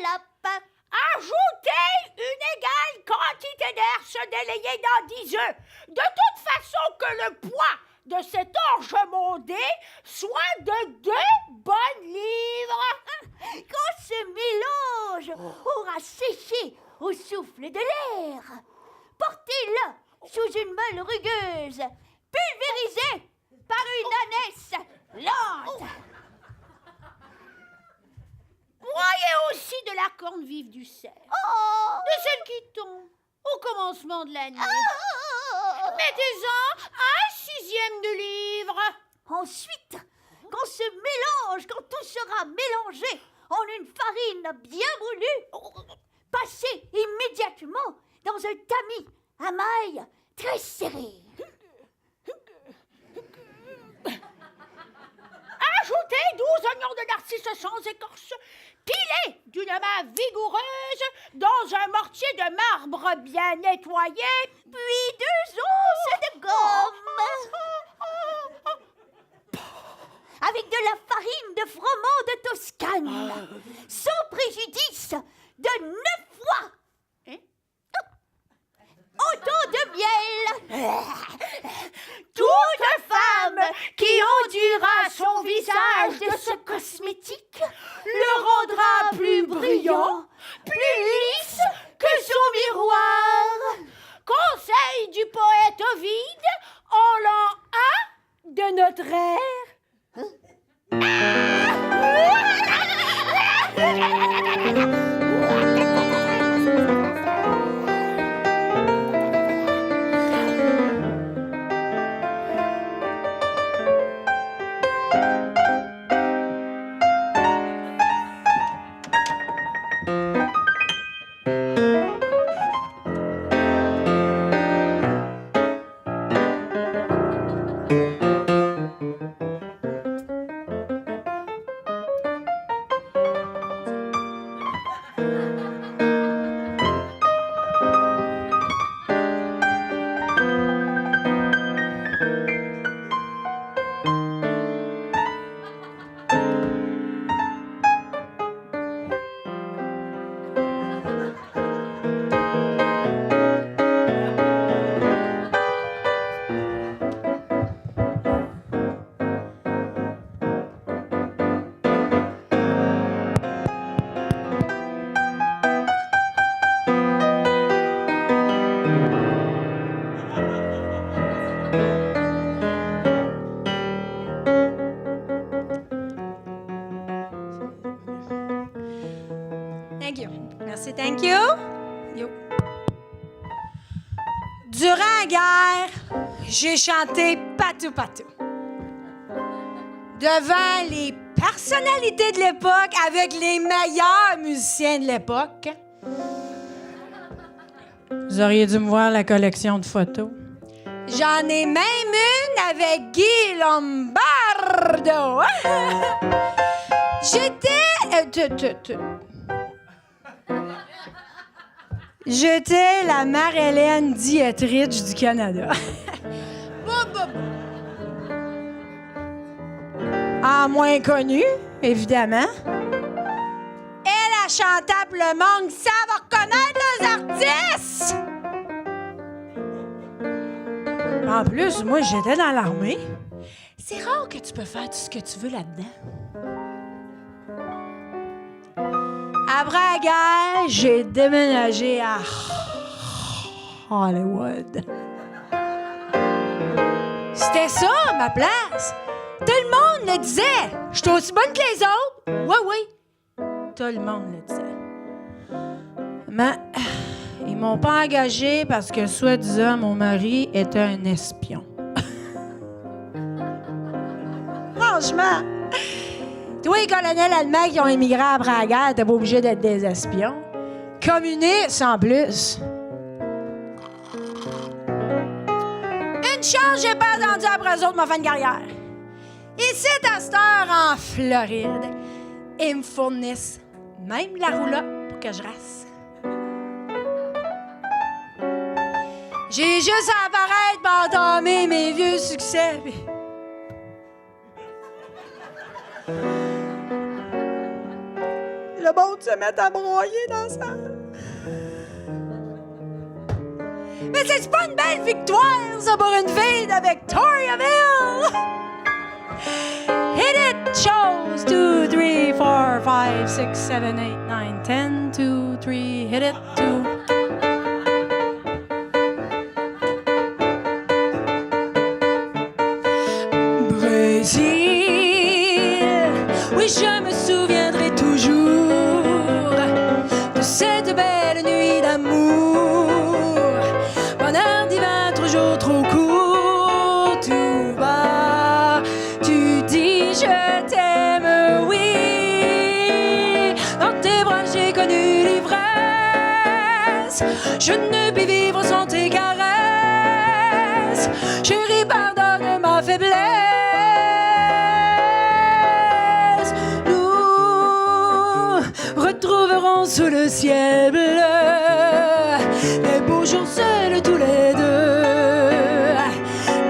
lapin. Ajoutez une égale quantité d'air se délayer dans 10 œufs, de toute façon que le poids de cet orge mondé soit de 2 bonnes livres. Quand ce mélange aura séché au souffle de l'air, portez-le sous une meule rugueuse, pulvérisée par une ânesse lente. Broyez aussi de la corne vive du cerf, de celle qui tombe au commencement de l'année. Mettez-en 1/6 de livre. Ensuite, quand tout sera mélangé en une farine bien moulue, passez immédiatement dans un tamis à mailles très serré. Ajoutez 12 oignons de narcisse sans écorce, pilés d'une main vigoureuse dans un mortier de marbre bien nettoyé, Puis 2 onces de gomme. Avec de la farine de froment de Toscane, sans préjudice de 9 fois. Autant de miel. Toute femme qui enduira son visage de ce cosmétique le rendra plus brillant, plus lisse que son miroir. Conseil du poète Ovide en l'an 1 de notre ère. Thank you. Merci, thank you. Yo. Durant la guerre, j'ai chanté Patou Patou devant les personnalités de l'époque avec les meilleurs musiciens de l'époque. Vous auriez dû me voir la collection de photos. J'en ai même une avec Guy Lombardo. J'étais la Mère-Hélène Dietrich du Canada. En moins connue, évidemment. Elle chantait pour le monde qui savent reconnaître les artistes. En plus, moi, j'étais dans l'armée. C'est rare que tu peux faire tout ce que tu veux là-dedans. Après la guerre, j'ai déménagé à Hollywood. C'était ça, ma place. Tout le monde le disait. Je suis aussi bonne que les autres. Oui, oui. Tout le monde le disait. Mais ils m'ont pas engagée parce que, soi-disant, mon mari était un espion. Franchement. Tous les colonels allemands qui ont émigré après la guerre n'étaient pas obligés d'être des espions. Communistes, en plus. Une chance, j'ai pas attendu après eux autres ma fin de carrière. Ici, à cette heure, en Floride, ils me fournissent même la roulotte pour que je rasse. J'ai juste à apparaître pour entamer mes vieux succès. Le monde se mette à broyer dans ça. Mais c'est pas une belle victoire, ça, pour une fille de Victoriaville! Hit it, chose 2, 3, 4, 5, 6, 7, 8, 9, 10, 2, 3, hit it, 2. Brésil, oui, je me souviendrai toujours de cette belle nuit d'amour. Bonheur divin, toujours trop court, tout bas. Tu dis je t'aime, oui. Dans tes bras j'ai connu l'ivresse. Je ne puis vivre sans tes caresses. Chérie, pardonne ma faiblesse. Nous retrouverons sous le ciel bleu les beaux jours seuls tous les deux.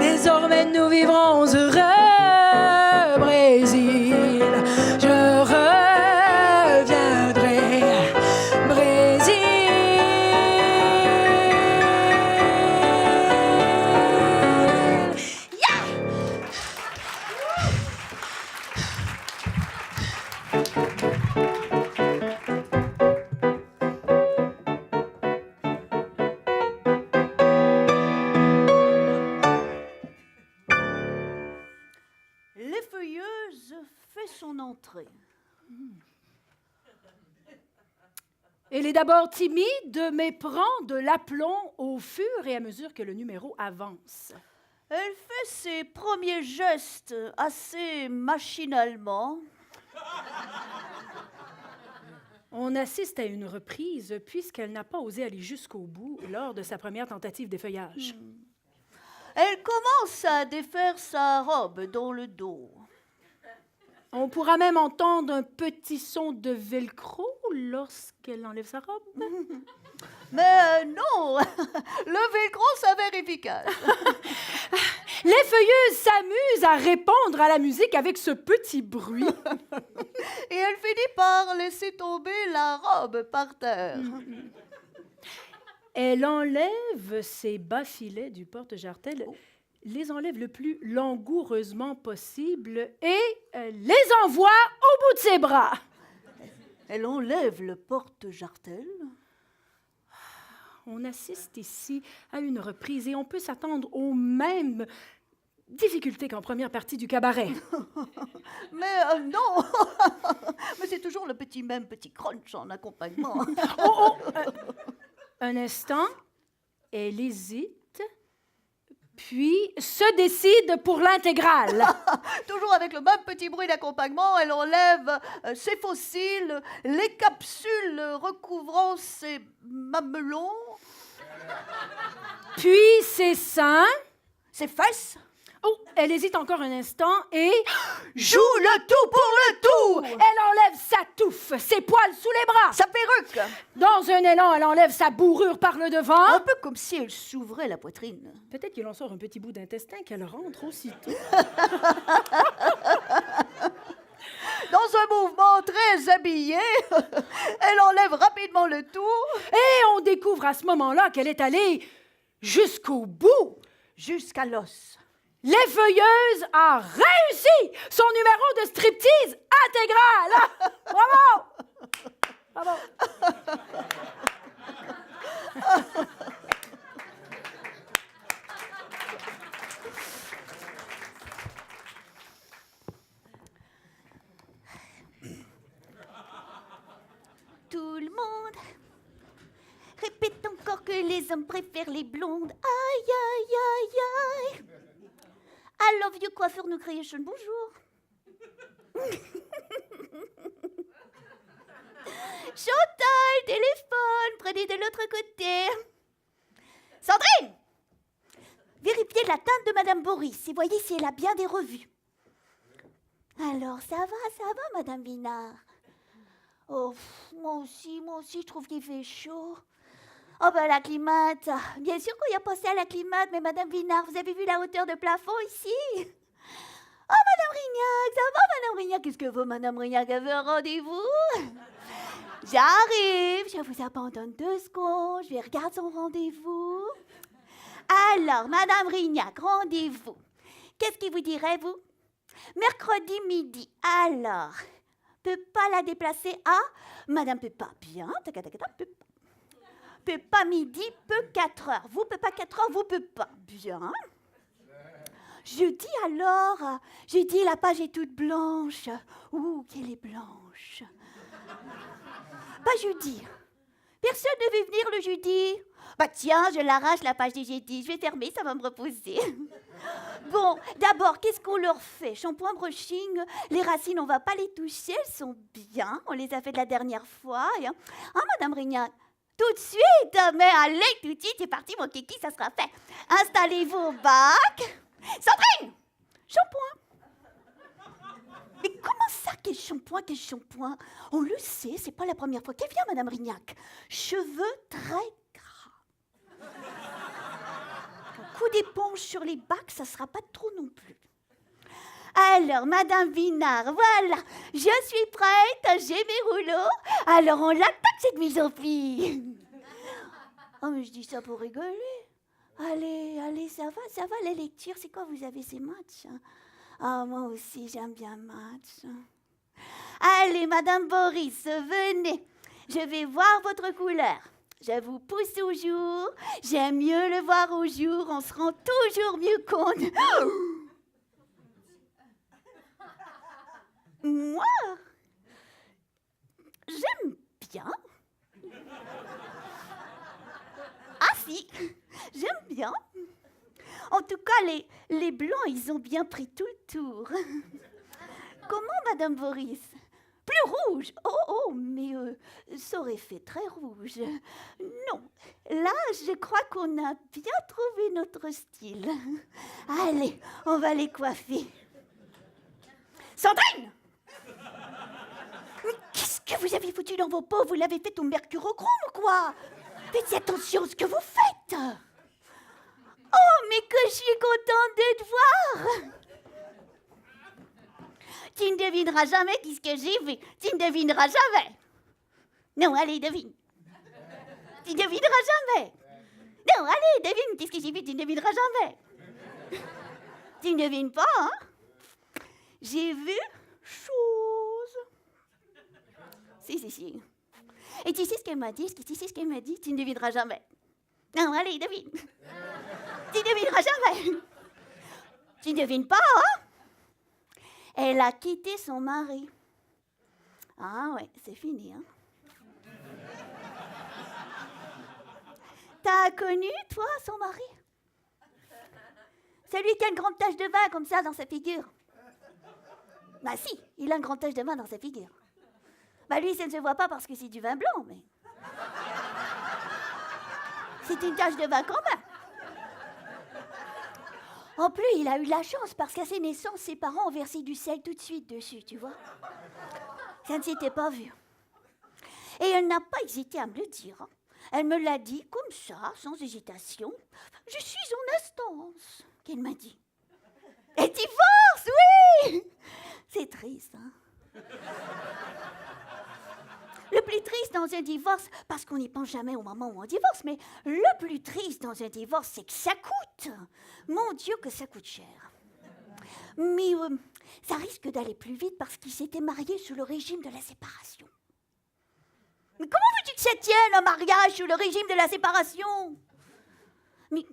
Désormais nous vivrons heureux. Brésil, je reviendrai. Brésil. L'effeuilleuse fait son entrée. Elle est d'abord timide, mais prend de l'aplomb au fur et à mesure que le numéro avance. Elle fait ses premiers gestes assez machinalement. On assiste à une reprise puisqu'elle n'a pas osé aller jusqu'au bout lors de sa première tentative d'effeuillage. Elle commence à défaire sa robe dans le dos. On pourra même entendre un petit son de velcro lorsqu'elle enlève sa robe. Mais non, le velcro s'avère efficace. L'effeuilleuse s'amuse à répondre à la musique avec ce petit bruit. Et elle finit par laisser tomber la robe par terre. Elle enlève ses bas filets du porte-jartel, les enlève le plus langoureusement possible et les envoie au bout de ses bras. Elle enlève le porte-jartel. On assiste ici à une reprise et on peut s'attendre aux mêmes difficultés qu'en première partie du cabaret. Mais non. Mais c'est toujours le même petit crunch en accompagnement. Un instant, elle hésite, puis se décide pour l'intégrale. Toujours avec le même petit bruit d'accompagnement, elle enlève ses fossiles, les capsules recouvrant ses mamelons, Puis ses seins. ses fesses. Oh, elle hésite encore un instant et Joue le tout pour le tout. elle enlève sa touffe, ses poils sous les bras. Sa perruque. Dans un élan, elle enlève sa bourrure par le devant. Un peu comme si elle s'ouvrait la poitrine. Peut-être qu'il en sort un petit bout d'intestin qu'elle rentre aussitôt. Dans un mouvement très habillé, elle enlève rapidement le tout. Et on découvre à ce moment-là qu'elle est allée jusqu'au bout. Jusqu'à l'os. L'effeuilleuse a réussi son numéro de striptease intégral. Bravo! Bravo! Tout le monde répète encore que les hommes préfèrent les blondes. Aïe, aïe, aïe, aïe. I love you, coiffure New Creation, bonjour. Chantal, téléphone, prenez de l'autre côté. Sandrine, vérifiez la teinte de Madame Boris et voyez si elle a bien des revues. Alors, ça va, Madame Vinard. Oh, moi aussi, je trouve qu'il fait chaud. Oh, ben la climate. Bien sûr qu'on y a pensé à la climate, mais Madame Vinard, vous avez vu la hauteur de plafond ici? Oh, Madame Rignac, ça va, Madame Rignac? Qu'est-ce que vous, Madame Rignac, avez un rendez-vous? J'arrive, je vous abandonne 2 secondes, je vais regarder son rendez-vous. Alors, Madame Rignac, rendez-vous. Qu'est-ce qui vous dirait, vous? Mercredi midi. Alors, peut pas la déplacer à Madame peut pas. Bien, peut pas midi, peut 4 heures. Vous peut pas 4 heures, vous peut pas. Bien. Jeudi alors, jeudi la page est toute blanche. Ouh, qu'elle est blanche. Pas jeudi. Personne ne veut venir le jeudi. Bah tiens, je l'arrache la page du jeudi. Je vais fermer, ça va me reposer. Bon, d'abord, qu'est-ce qu'on leur fait? Shampoing, brushing, les racines, on va pas les toucher, elles sont bien. On les a fait de la dernière fois. Et, Madame Rignac, tout de suite. Mais allez, tout de suite, c'est parti, mon kiki, ça sera fait. Installez-vous au bac. Sandrine, shampoing. Mais comment ça, quel shampoing, quel shampoing? On le sait, c'est pas la première fois qu'elle vient, Madame Rignac. Cheveux très gras. Un coup d'éponge sur les bacs, ça sera pas trop non plus. Alors, Madame Vinard, voilà, je suis prête, j'ai mes rouleaux. Alors, on l'attaque, cette mise en fille. Oh, mais je dis ça pour rigoler. Allez, ça va, les lectures, c'est quoi, vous avez ces matchs? Ah, moi aussi, j'aime bien match. Allez, Madame Boris, venez. Je vais voir votre couleur. Je vous pousse au jour. J'aime mieux le voir au jour. On se rend toujours mieux compte. Moi, j'aime bien. Ah si, j'aime bien. En tout cas, les blancs, ils ont bien pris tout le tour. Comment, Madame Boris? Plus rouge. Oh, mais ça aurait fait très rouge. Non, là, je crois qu'on a bien trouvé notre style. Allez, on va les coiffer. Sandrine! Mais qu'est-ce que vous avez foutu dans vos pots? Vous l'avez fait au mercurochrome ou quoi? Faites attention à ce que vous faites. Oh, mais que je suis contente de te voir. Tu ne devineras jamais qu'est-ce que j'ai vu. Tu ne devineras jamais. Non, allez, devine. Tu ne devineras jamais. Non, allez, devine qu'est-ce que j'ai vu. Tu ne devineras jamais. Tu ne devines pas, hein? J'ai vu chose. Si. Et tu sais ce qu'elle m'a dit? Tu sais ce qu'elle m'a dit? Tu ne devineras jamais. Non, allez, devine. Tu ne devineras jamais. Tu ne devines pas, hein? Elle a quitté son mari. Ah ouais, c'est fini, hein? T'as connu, toi, son mari? Celui qui a une grande tache de vin comme ça dans sa figure. Bah si, il a une grande tache de vin dans sa figure. Bah lui, ça ne se voit pas parce que c'est du vin blanc, mais... C'est une tache de vin quand même. En plus, il a eu de la chance parce qu'à ses naissances, ses parents ont versé du sel tout de suite dessus, tu vois. Ça ne s'était pas vu. Et elle n'a pas hésité à me le dire. Hein. Elle me l'a dit comme ça, sans hésitation. Je suis en instance, qu'elle m'a dit. Et divorce, oui! C'est triste, hein? Le plus triste dans un divorce, parce qu'on n'y pense jamais au moment où on divorce, mais le plus triste dans un divorce, c'est que ça coûte. Mon Dieu, que ça coûte cher. Mais ça risque d'aller plus vite parce qu'ils s'étaient mariés sous le régime de la séparation. Mais comment veux-tu que ça tienne, un mariage sous le régime de la séparation? Mais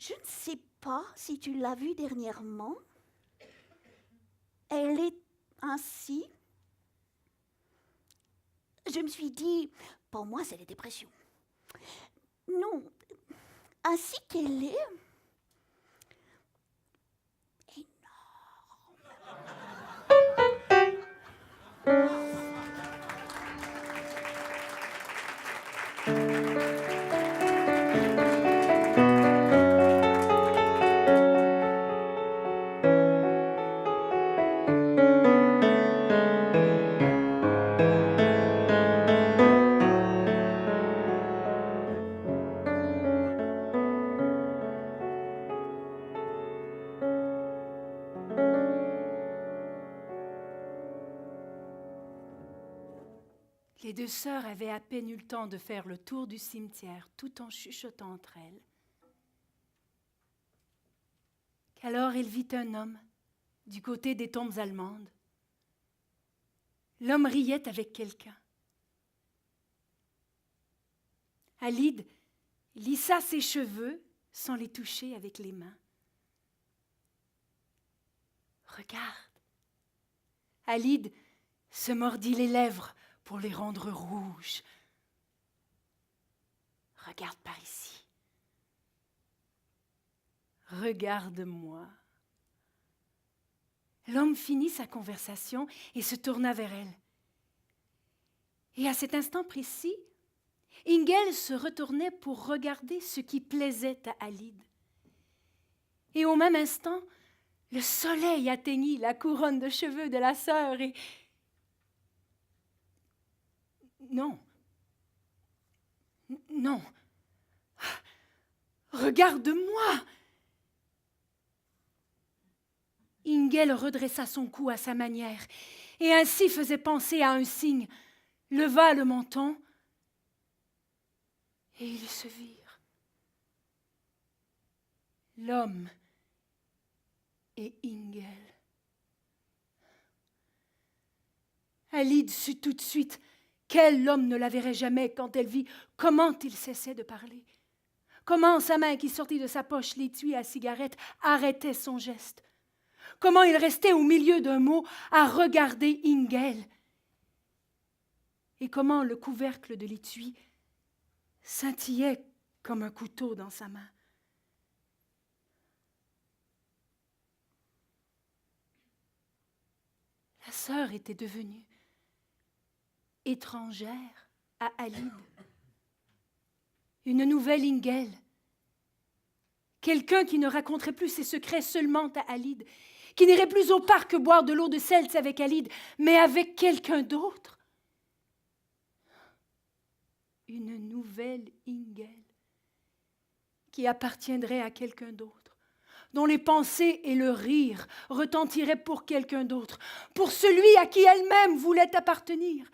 je ne sais pas si tu l'as vue dernièrement. Elle est ainsi. Je me suis dit, pour moi, c'est la dépression. Non, ainsi qu'elle est, énorme. deux sœurs avaient à peine eu le temps de faire le tour du cimetière, tout en chuchotant entre elles, qu'alors elle vit un homme du côté des tombes allemandes. L'homme riait avec quelqu'un. Alide lissa ses cheveux sans les toucher avec les mains. Regarde. Alide se mordit les lèvres pour les rendre rouges. Regarde par ici. Regarde-moi. L'homme finit sa conversation et se tourna vers elle. Et à cet instant précis, Ingel se retournait pour regarder ce qui plaisait à Alide. Et au même instant, le soleil atteignit la couronne de cheveux de la sœur et... Non. Non. Regarde-moi. Ingel redressa son cou à sa manière et ainsi faisait penser à un signe, leva le menton et ils se virent. L'homme et Ingel. Alide sut tout de suite quel homme ne la verrait jamais quand elle vit comment il cessait de parler, comment sa main qui sortit de sa poche l'étui à cigarette arrêtait son geste, comment il restait au milieu d'un mot à regarder Ingel, et comment le couvercle de l'étui scintillait comme un couteau dans sa main. La sœur était devenue étrangère à Alide. Une nouvelle Ingel. Quelqu'un qui ne raconterait plus ses secrets seulement à Alide, qui n'irait plus au parc boire de l'eau de seltz avec Alide, mais avec quelqu'un d'autre. Une nouvelle Ingel qui appartiendrait à quelqu'un d'autre, dont les pensées et le rire retentiraient pour quelqu'un d'autre, pour celui à qui elle-même voulait appartenir,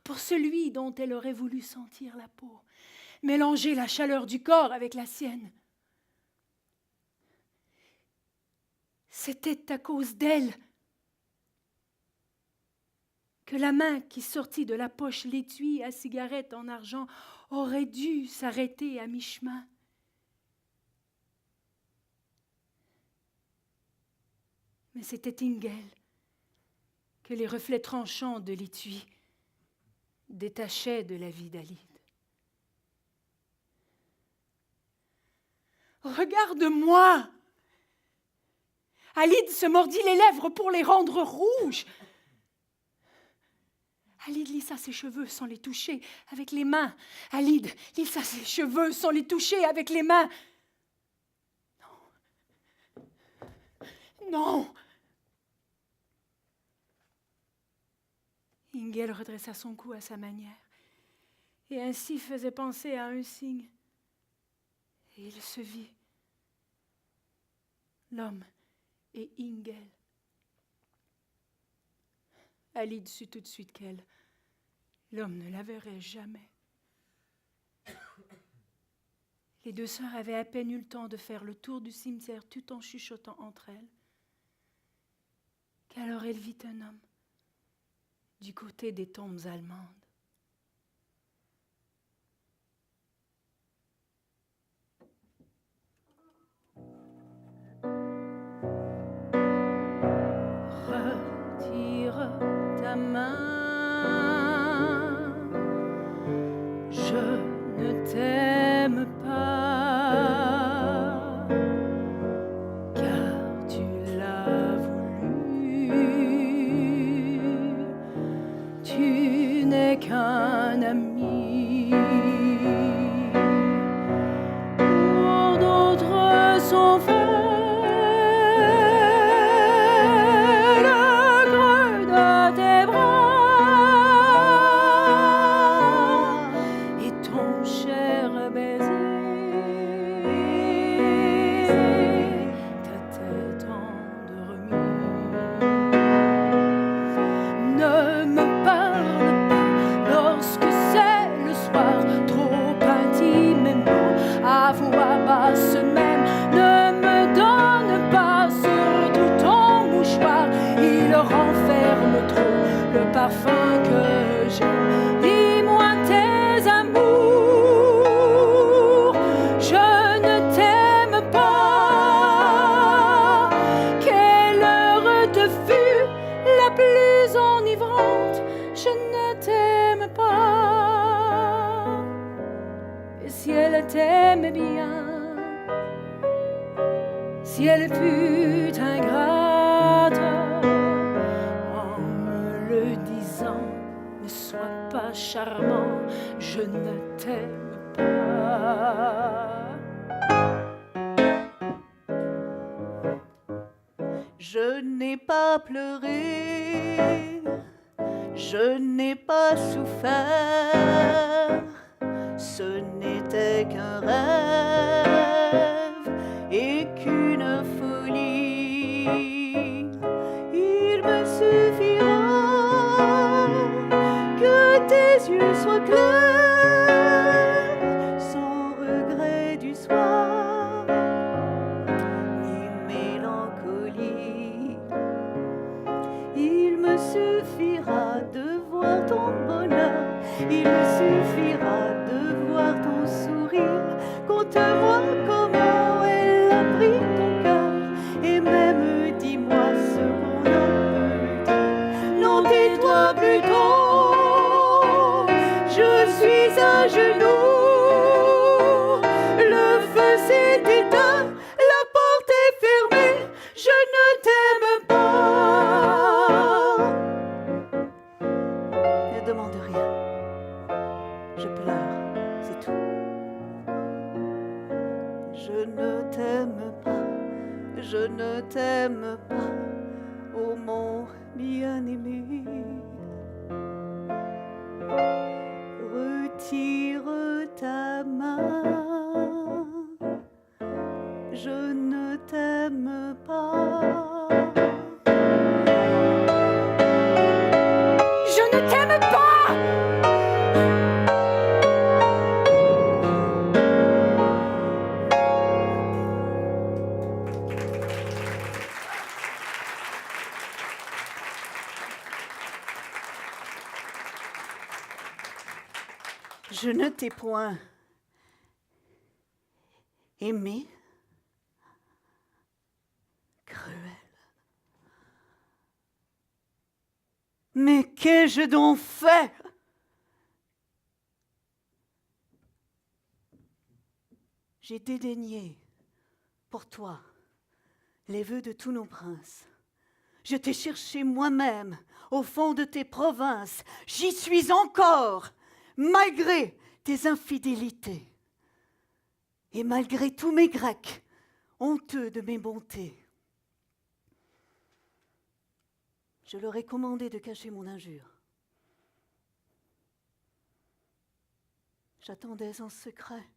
pour celui dont elle aurait voulu sentir la peau, mélanger la chaleur du corps avec la sienne. C'était à cause d'elle que la main qui sortit de la poche l'étui à cigarette en argent aurait dû s'arrêter à mi-chemin. Mais c'était Ingel que les reflets tranchants de l'étui détachaient de la vie d'Alide. Regarde-moi! Alide se mordit les lèvres pour les rendre rouges. Alide lissa ses cheveux sans les toucher avec les mains. Alide lissa ses cheveux sans les toucher avec les mains. Non. Non. Ingel redressa son cou à sa manière et ainsi faisait penser à un signe. Et il se vit. L'homme et Ingel. Alide sut tout de suite qu'elle, l'homme ne la verrait jamais. Les deux sœurs avaient à peine eu le temps de faire le tour du cimetière tout en chuchotant entre elles, qu'alors elle vit un homme du côté des tombes allemandes. Retire ta main, je ne t'aime pas, car tu l'as voulu, tu n'es qu'un ami, pour d'autres sont faits. je t'aime bien. Si elle fut ingrate, en me le disant, ne sois pas charmant, je ne t'aime pas. Je n'ai pas pleuré, je n'ai pas souffert, ce n'était qu'un rêve et qu'une folie. Il me suffira que tes yeux soient clairs, sans regret du soir, ni mélancolie. Il me suffira de voir ton bonheur, il me suffira de voir ton sourire. Conte-moi comment elle a pris ton cœur, et même dis-moi ce qu'on en peut dire. Non, tais-toi plutôt, je suis à genoux. Le feu s'est éteint, la porte est fermée, je ne t'aime pas. Ne demande rien, je pleure, c'est tout. Je ne t'aime pas, je ne t'aime pas, ô mon bien-aimé. Retire ta main, je ne t'aime pas. Je ne t'aime pas! Je ne t'ai point aimé, cruel. Mais qu'ai-je donc fait? J'ai dédaigné pour toi les vœux de tous nos princes. Je t'ai cherché moi-même au fond de tes provinces. J'y suis encore, malgré tes infidélités. Et malgré tous mes Grecs, honteux de mes bontés. Je leur ai commandé de cacher mon injure. J'attendais en secret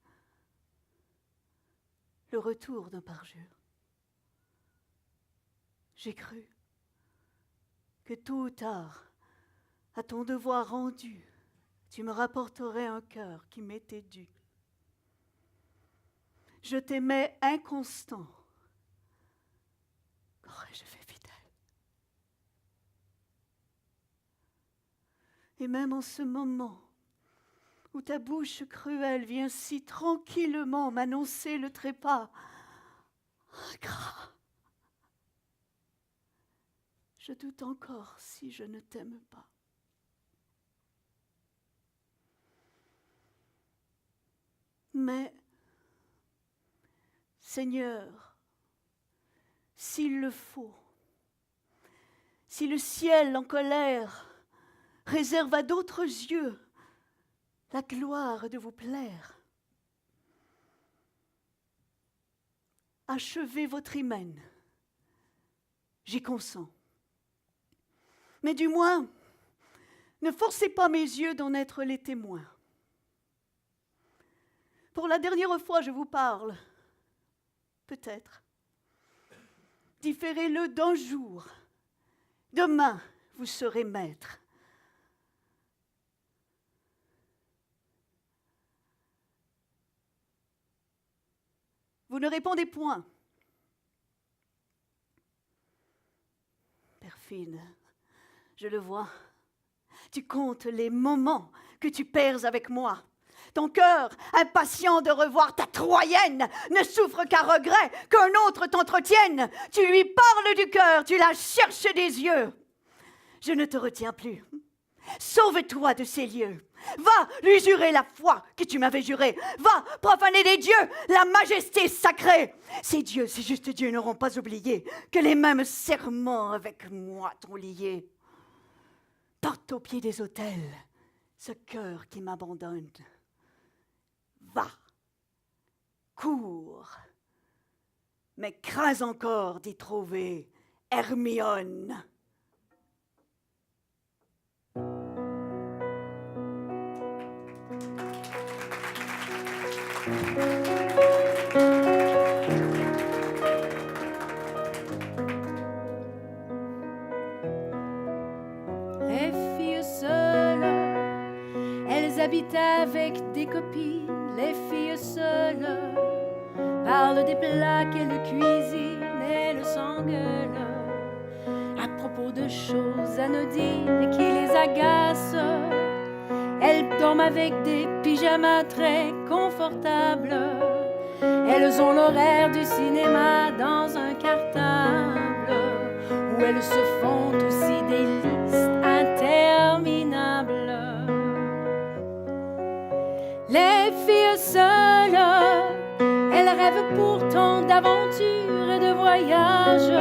le retour d'un parjure. J'ai cru que tôt ou tard, à ton devoir rendu, tu me rapporterais un cœur qui m'était dû. Je t'aimais inconstant. Qu'aurais-je fait fidèle? Et même en ce moment où ta bouche cruelle vient si tranquillement m'annoncer le trépas ingrat, je doute encore si je ne t'aime pas. Mais, Seigneur, s'il le faut, si le ciel en colère réserve à d'autres yeux la gloire de vous plaire, achevez votre hymen, j'y consens. Mais du moins, ne forcez pas mes yeux d'en être les témoins. Pour la dernière fois, je vous parle, peut-être. Différez-le d'un jour. Demain, vous serez maître. Vous ne répondez point. Perfide, je le vois. Tu comptes les moments que tu perds avec moi. Ton cœur, impatient de revoir ta Troyenne, ne souffre qu'à regret qu'un autre t'entretienne. Tu lui parles du cœur, tu la cherches des yeux. Je ne te retiens plus. sauve-toi de ces lieux. Va lui jurer la foi que tu m'avais jurée. Va profaner des dieux, la majesté sacrée. Ces dieux, ces justes dieux n'auront pas oublié que les mêmes serments avec moi t'ont lié. Porte au pied des autels ce cœur qui m'abandonne. Va, cours, mais crains encore d'y trouver Hermione. Les filles seules, elles habitent avec des copines. Les filles seules parlent des plats qu'elles cuisinent et le s'engueulent à propos de choses anodines qui les agacent. Elles dorment avec des pyjamas très confortables. Elles ont l'horaire du cinéma dans un cartable où elles se font aussi des listes interminables. Les filles seules, elles rêvent pourtant d'aventures et de voyages,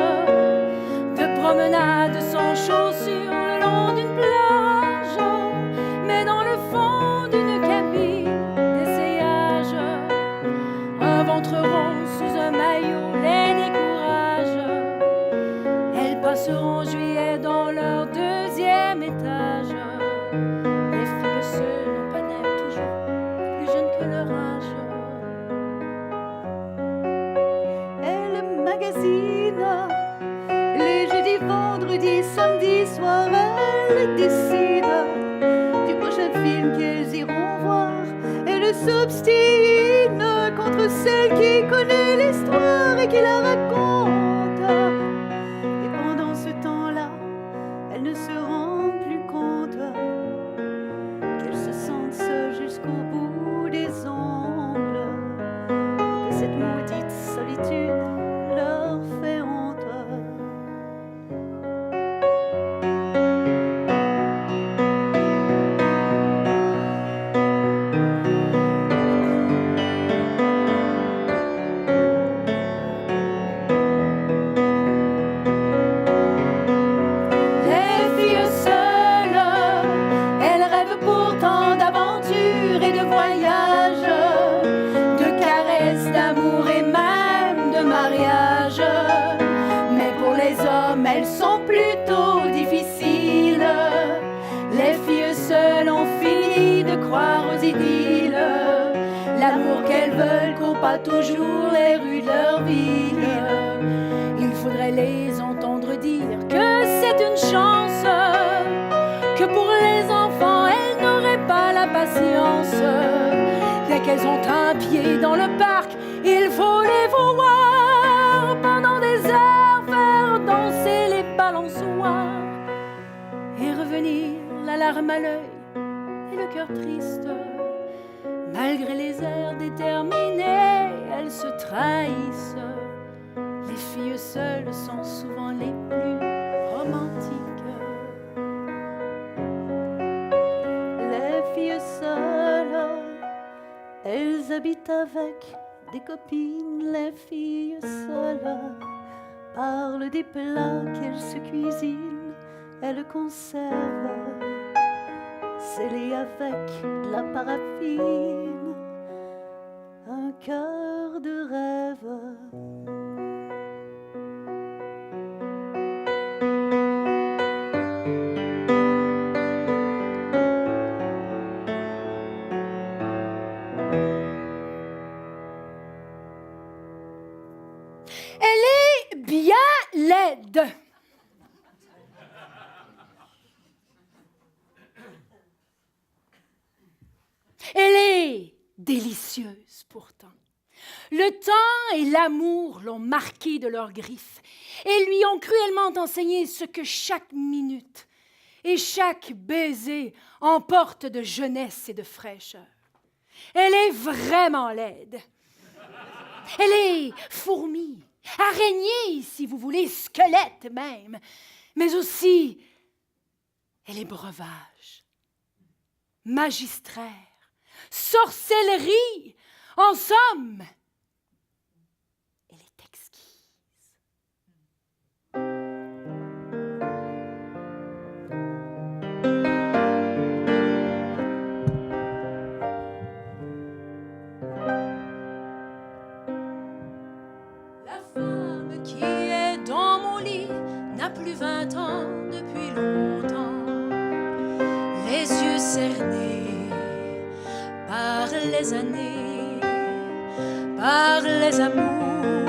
de promenades sans chaussures le long d'une plage, mais dans le fond d'une cabine d'essayage, un ventre rond sous un maillot les décourage. Elles passeront juillet dans leur deuxième étage. Les filles seules n'ont pas d'air toujours plus jeunes que leur âge. Elle magasine les jeudis, vendredis, samedis soirs. Elle décide du prochain film qu'elles iront voir. Elle s'obstine contre celle qui connaît l'histoire et qui la raconte. Et pendant ce temps-là, elle ne se rend plus compte qu'elle se sent seule jusqu'au bout des ongles, que cette maudite solitude leur fait honte. Les filles seules, elles rêvent pourtant d'aventures et de voyages, de caresses, d'amour et même de mariage. Mais pour les hommes, elles sont plutôt difficiles. Les filles seules ont fini de croire aux idylles. L'amour qu'elles veulent court pas toujours les rues de leur ville. Il faudrait les entendre dire que c'est une chance, que pour les enfants, elles n'auraient pas la patience. Dès qu'elles ont un pied dans le parc, il faut les voir pendant des heures, faire danser les balançoires et revenir la larme à l'œil et le cœur triste. Malgré les airs déterminés, elles se trahissent. Les filles seules sont souvent les plus romantiques. Les filles seules, elles habitent avec des copines. Les filles seules parlent des plats qu'elles se cuisinent. Elles conservent scellé avec de la paraffine un cœur de rêve. Elle est bien laide. Elle est délicieuse pourtant. Le temps et l'amour l'ont marquée de leurs griffes et lui ont cruellement enseigné ce que chaque minute et chaque baiser emporte de jeunesse et de fraîcheur. Elle est vraiment laide. Elle est fourmi, araignée si vous voulez, squelette même, mais aussi elle est breuvage. magistraire, sorcellerie, en somme, elle est exquise. La femme qui est dans mon lit n'a plus 20 ans depuis longtemps. Les yeux cernés par les années, par les amours,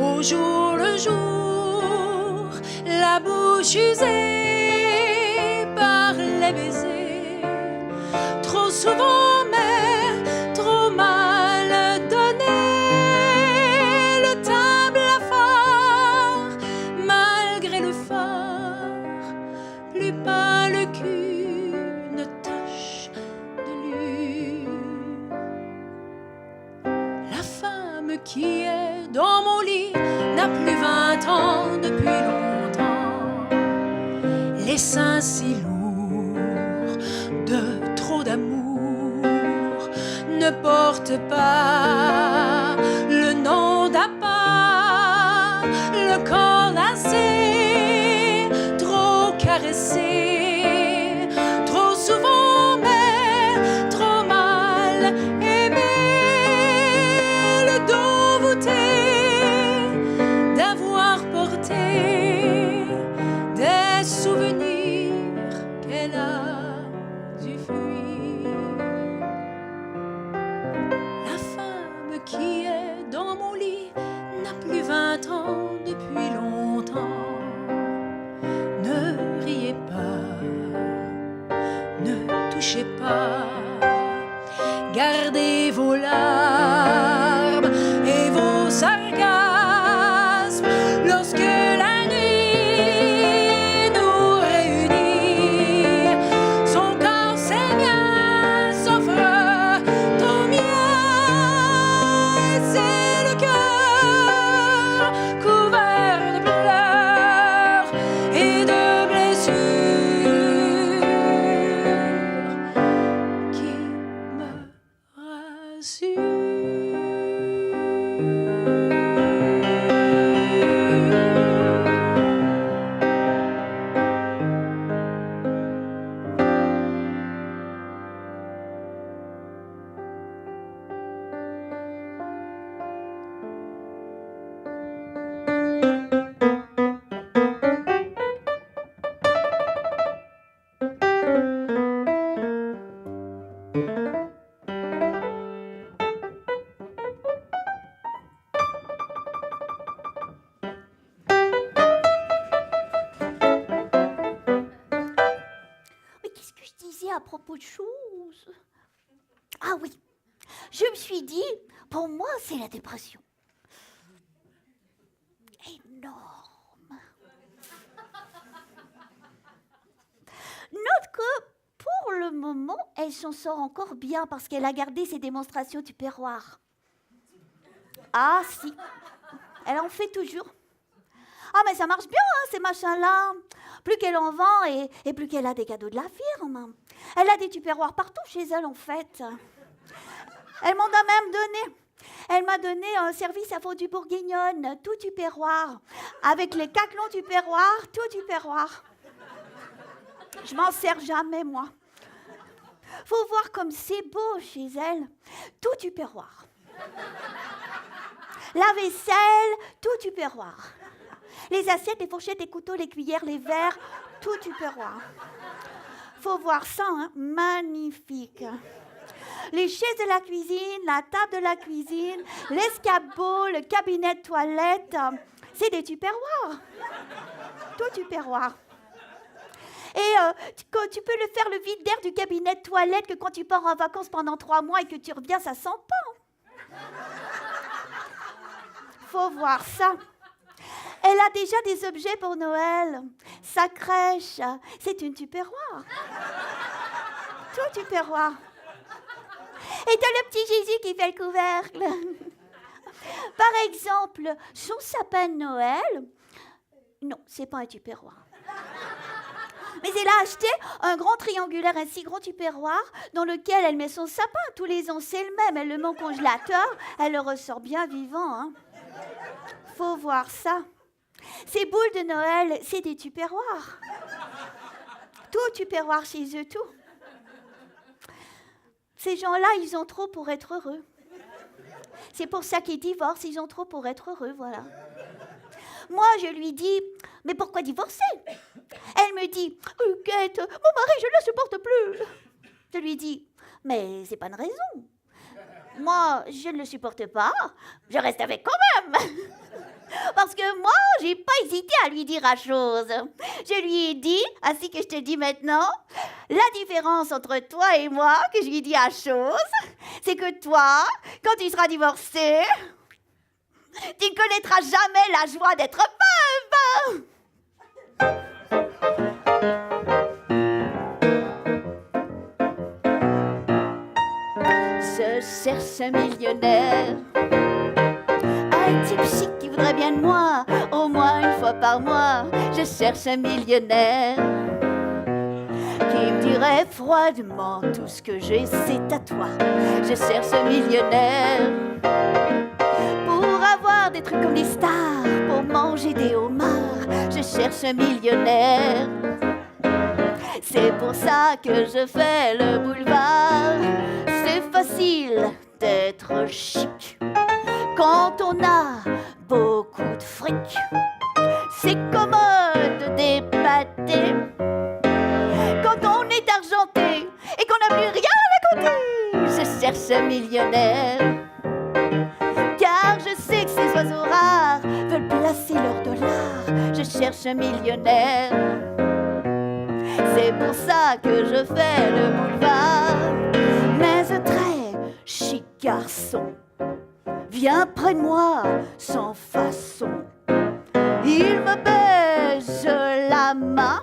au jour le jour, la bouche usée par les baisers, trop souvent mais trop mal donné, le teint blafard, malgré le phare, plus pâle qu'une tache de lune. La femme qui est dans mon lit n'a plus 20 ans depuis longtemps. Les seins si lourds de trop d'amour ne portent pas le nom d'appât, le corps assez trop caressé, trop souvent mais trop mal aimé, le dos voûté d'avoir porté des souvenirs qu'elle a dû fuir. La femme qui est dans mon lit n'a plus 20 ans depuis longtemps. Ne riez pas, ne touchez pas, gardez vos larmes et vos sarcasmes lorsque la nuit nous réunit. Son corps saignant s'offre au mien, et c'est le cœur couvert de pleurs et de blessures qui me Mais qu'est-ce que je disais à propos de choses? Ah oui, je me suis dit, pour moi, c'est la dépression. Énorme. Note que, pour le moment, elle s'en sort encore bien parce qu'elle a gardé ses démonstrations du perroir. Ah si, elle en fait toujours. Ah mais ça marche bien, hein, ces machins-là. Plus qu'elle en vend et plus qu'elle a des cadeaux de la firme. Elle a des tupperwares partout chez elle, en fait. Elle m'en a même donné. Elle m'a donné un service à fondue bourguignonne, tout tupperware. Avec les caclons tupperware, tout tupperware. Je m'en sers jamais, moi. Faut voir comme c'est beau chez elle. Tout tupperware. La vaisselle, tout tupperware. Les assiettes, les fourchettes, les couteaux, les cuillères, les verres, tout tupperware. Faut voir ça, hein? Magnifique. Les chaises de la cuisine, la table de la cuisine, l'escabeau, le cabinet de toilette, c'est des tupperwares. Tout tupperware. Et tu peux le faire le vide d'air du cabinet de toilette que quand tu pars en vacances pendant 3 mois et que tu reviens, ça sent pas. Faut voir ça. Elle a déjà des objets pour Noël. Sa crèche, c'est une tupperware. Tout tupperware. Et t'as le petit Jésus qui fait le couvercle. Par exemple, son sapin de Noël, non, c'est pas un tupperware. Mais elle a acheté un grand triangulaire, un si grand tupperware dans lequel elle met son sapin. Tous les ans, c'est le même. Elle le met au congélateur. Elle le ressort bien vivant. Hein. Faut voir ça. Ces boules de Noël, c'est des tupperwares. Tout tupperware chez eux, tout. Ces gens-là, ils ont trop pour être heureux. C'est pour ça qu'ils divorcent. Ils ont trop pour être heureux, voilà. Moi, je lui dis, mais pourquoi divorcer? Elle me dit, Huguette, mon mari, je ne le supporte plus. Je lui dis, mais c'est pas une raison. Moi, je ne le supporte pas, je reste avec quand même. Parce que moi, j'ai pas hésité à lui dire la chose. Je lui ai dit, ainsi que je te dis maintenant, la différence entre toi et moi, que je lui dis la chose, c'est que toi, quand tu seras divorcé, tu ne connaîtras jamais la joie d'être veuve. Je cherche un millionnaire, un type chic qui voudrait bien de moi, au moins une fois par mois. Je cherche un millionnaire qui me dirait froidement tout ce que j'ai, c'est à toi. Je cherche un millionnaire pour avoir des trucs comme des stars, pour manger des homards. Je cherche un millionnaire. C'est pour ça que je fais le boulevard. C'est facile d'être chic quand on a beaucoup de fric. C'est commode d'épater quand on est argenté et qu'on n'a plus rien à côté. Je cherche un millionnaire, car je sais que ces oiseaux rares veulent placer leurs dollars. Je cherche un millionnaire. C'est pour ça que je fais le boulevard. Mais un très chic garçon vient près de moi sans façon. Il me baise la main.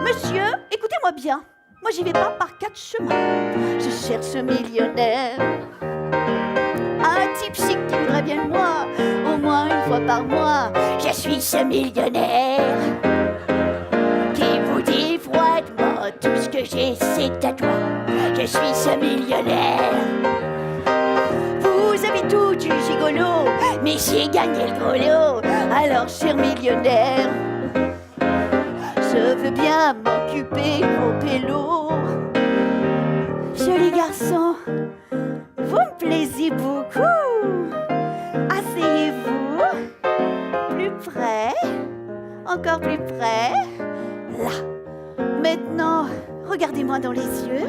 Monsieur, écoutez-moi bien. Moi, j'y vais pas par 4 chemins. Je cherche un millionnaire, un type chic qui voudrait bien de moi, au moins une fois par mois. Je suis ce millionnaire qui vous dit froidement tout ce que j'ai, c'est à toi. Je suis ce millionnaire. Vous avez tout du gigolo, mais j'ai gagné le gros lot. Alors, cher millionnaire, je veux bien m'occuper de vos pélos. Joli garçon, vous me plaisez beaucoup. Asseyez-vous, plus près, encore plus près. Là. Maintenant, regardez-moi dans les yeux.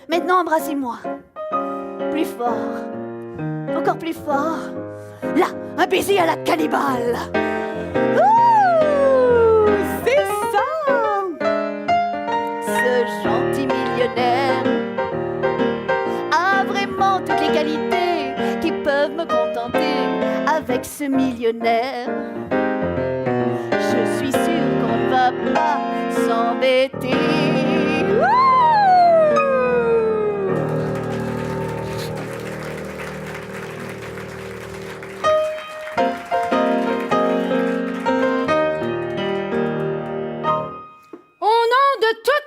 Maintenant, embrassez-moi. Plus fort. Encore plus fort. Là, un baiser à la cannibale. Ouh, c'est ça. Ce gentil millionnaire a vraiment toutes les qualités qui peuvent me contenter. Avec ce millionnaire, je suis sûre qu'on ne va pas s'embêter.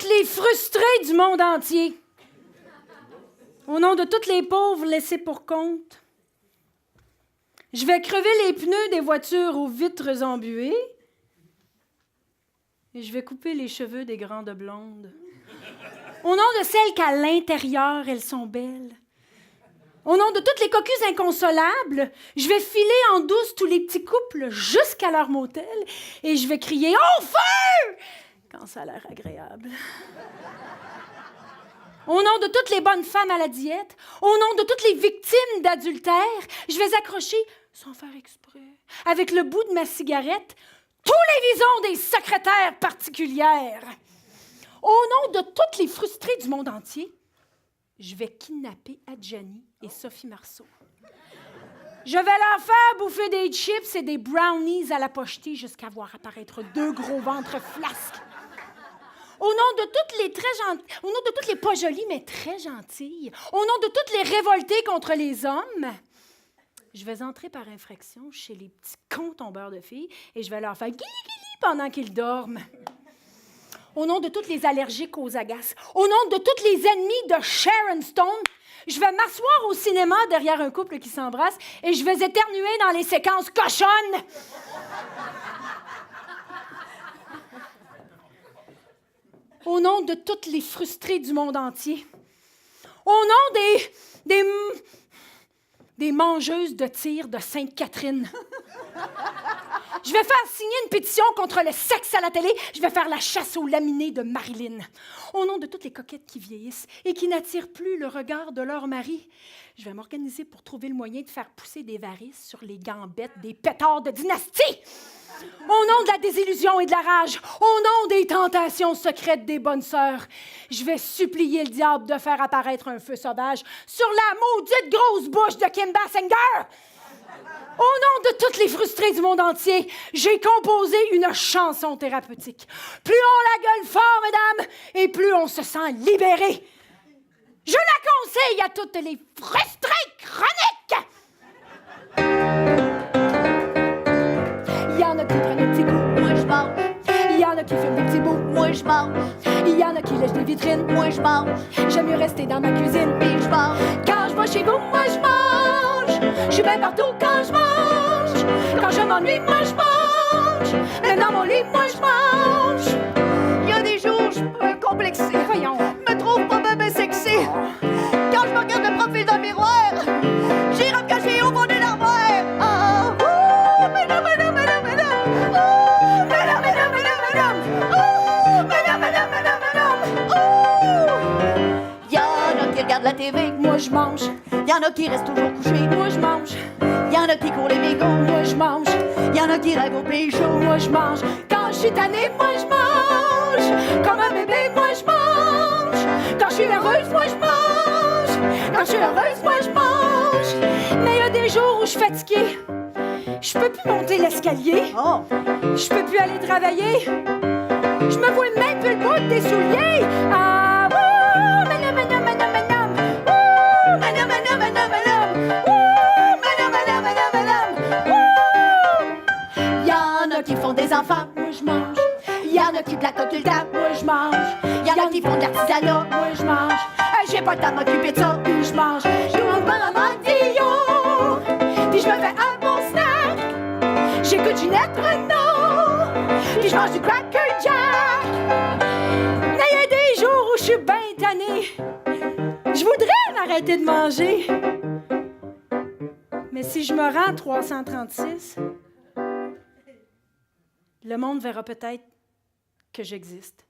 Les frustrés du monde entier. Au nom de tous les pauvres laissés pour compte, je vais crever les pneus des voitures aux vitres embuées et je vais couper les cheveux des grandes blondes. Au nom de celles qu'à l'intérieur, elles sont belles. Au nom de toutes les cocus inconsolables, je vais filer en douce tous les petits couples jusqu'à leur motel et je vais crier « Au feu !» quand ça a l'air agréable. Au nom de toutes les bonnes femmes à la diète, au nom de toutes les victimes d'adultère, je vais accrocher, sans faire exprès, avec le bout de ma cigarette, tous les visons des secrétaires particulières. Au nom de toutes les frustrées du monde entier, je vais kidnapper Adjani et Sophie Marceau. Je vais leur faire bouffer des chips et des brownies à la pochetée jusqu'à voir apparaître 2 gros ventres flasques. Au nom de toutes les au nom de toutes les pas jolies, mais très gentilles, au nom de toutes les révoltées contre les hommes, je vais entrer par infraction chez les petits cons tombeurs de filles et je vais leur faire « Guili, guili, pendant qu'ils dorment. Au nom de toutes les allergiques aux agaces, au nom de tous les ennemis de Sharon Stone, je vais m'asseoir au cinéma derrière un couple qui s'embrasse et je vais éternuer dans les séquences cochonnes. Au nom de toutes les frustrés du monde entier, au nom des mangeuses de tir de Sainte-Catherine. Je vais faire signer une pétition contre le sexe à la télé. Je vais faire la chasse aux laminés de Marilyn. Au nom de toutes les coquettes qui vieillissent et qui n'attirent plus le regard de leur mari, je vais m'organiser pour trouver le moyen de faire pousser des varices sur les gambettes des pétards de dynastie. Au nom de la désillusion et de la rage, au nom des tentations secrètes des bonnes sœurs, je vais supplier le diable de faire apparaître un feu sauvage sur la maudite grosse bouche de Kim Basinger. Au nom de toutes les frustrés du monde entier, j'ai composé une chanson thérapeutique. Plus on la gueule fort, mesdames, et plus on se sent libéré. Je la conseille à toutes les frustrés chroniques. Il y en a qui prennent un petit coup, moi je mange. Il y en a qui fument des petits bouts, moi je mange. Il y en a qui lèchent des vitrines, moi je mange. J'aime mieux rester dans ma cuisine, puis je mange. Quand je vais chez vous, moi je mange. Je suis bien partout quand je mange. Quand je m'ennuie, moi je mange. Même dans mon lit, moi je mange. Il y a des jours, je peux me complexer. Voyons. Me trouve pas bébé sexy. Quand je me regarde le profil dans le miroir, j'irai me cacher au fond de l'armoire. Ah, oh, mesdames, mesdames, mesdames, mesdames. Oh, mesdames, mesdames, mesdames, mesdames. Oh, mesdames, mesdames, mesdames, mesdames. Oh. Y en a qui regardent la TV, Moi je mange, y en a qui restent toujours couchés, moi je mange, y en a qui courent les mégots, moi je mange, y en a qui rêvent au pays chaud. moi je mange. Quand je suis tannée, moi je mange. Comme un bébé, moi je mange. Quand je suis heureuse, moi je mange. Quand je suis heureuse, moi je mange. Mais il y a des jours où je suis fatiguée. Je peux plus monter l'escalier. Oh, Je peux plus aller travailler. Je me vois même plus le bout des souliers. Ah, ouh, madame, madame, madame, madame. Ouh, madame, madame, madame, madame. Ouh, madame, madame, madame, madame. Ouh. y en a qui font des enfants, Moi, je mange. y en a qui plaquent tout le temps, Moi, je mange. y en a qui font de l'artisanat. Moi, je mange. J'ai pas le temps de m'occuper de ça. Puis, je mange. Je mange pas la mantillon, Puis, je me fais un bon snack. J'écoute Ginette Renault. Puis, je mange du Cracker Jack. Mais il y a des jours où je suis bien tannée. Je voudrais m'arrêter de manger. Mais si je me rends à 336, le monde verra peut-être que j'existe.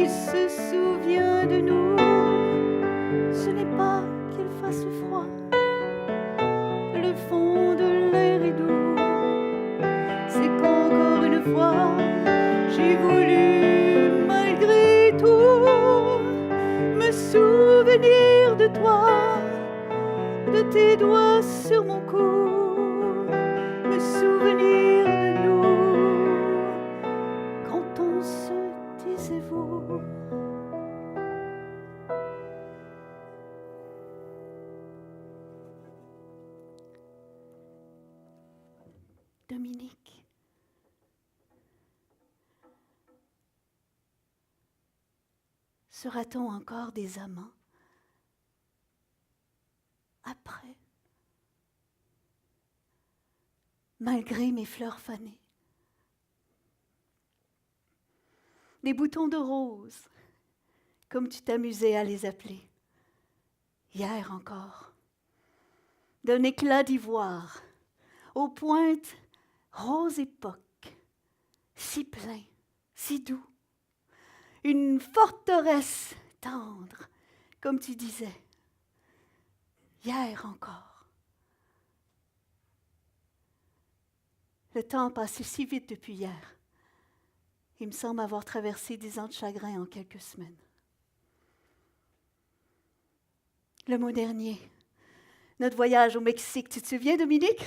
qui se souvient de nous. Ce n'est pas qu'il fasse froid, le fond de l'air est doux. C'est qu'encore une fois, j'ai voulu, malgré tout, me souvenir de toi, de tes doigts sur mon cou, me souvenir de nous, quand on se disait vous. Dominique, sera-t-on encore des amants après, malgré mes fleurs fanées? Des boutons de rose, comme tu t'amusais à les appeler, hier encore, d'un éclat d'ivoire, aux pointes rose époque, si plein, si doux, une forteresse tendre, comme tu disais, hier encore. Le temps passe si vite depuis hier. Il me semble avoir traversé 10 ans de chagrin en quelques semaines. Le mois dernier, notre voyage au Mexique, tu te souviens, Dominique?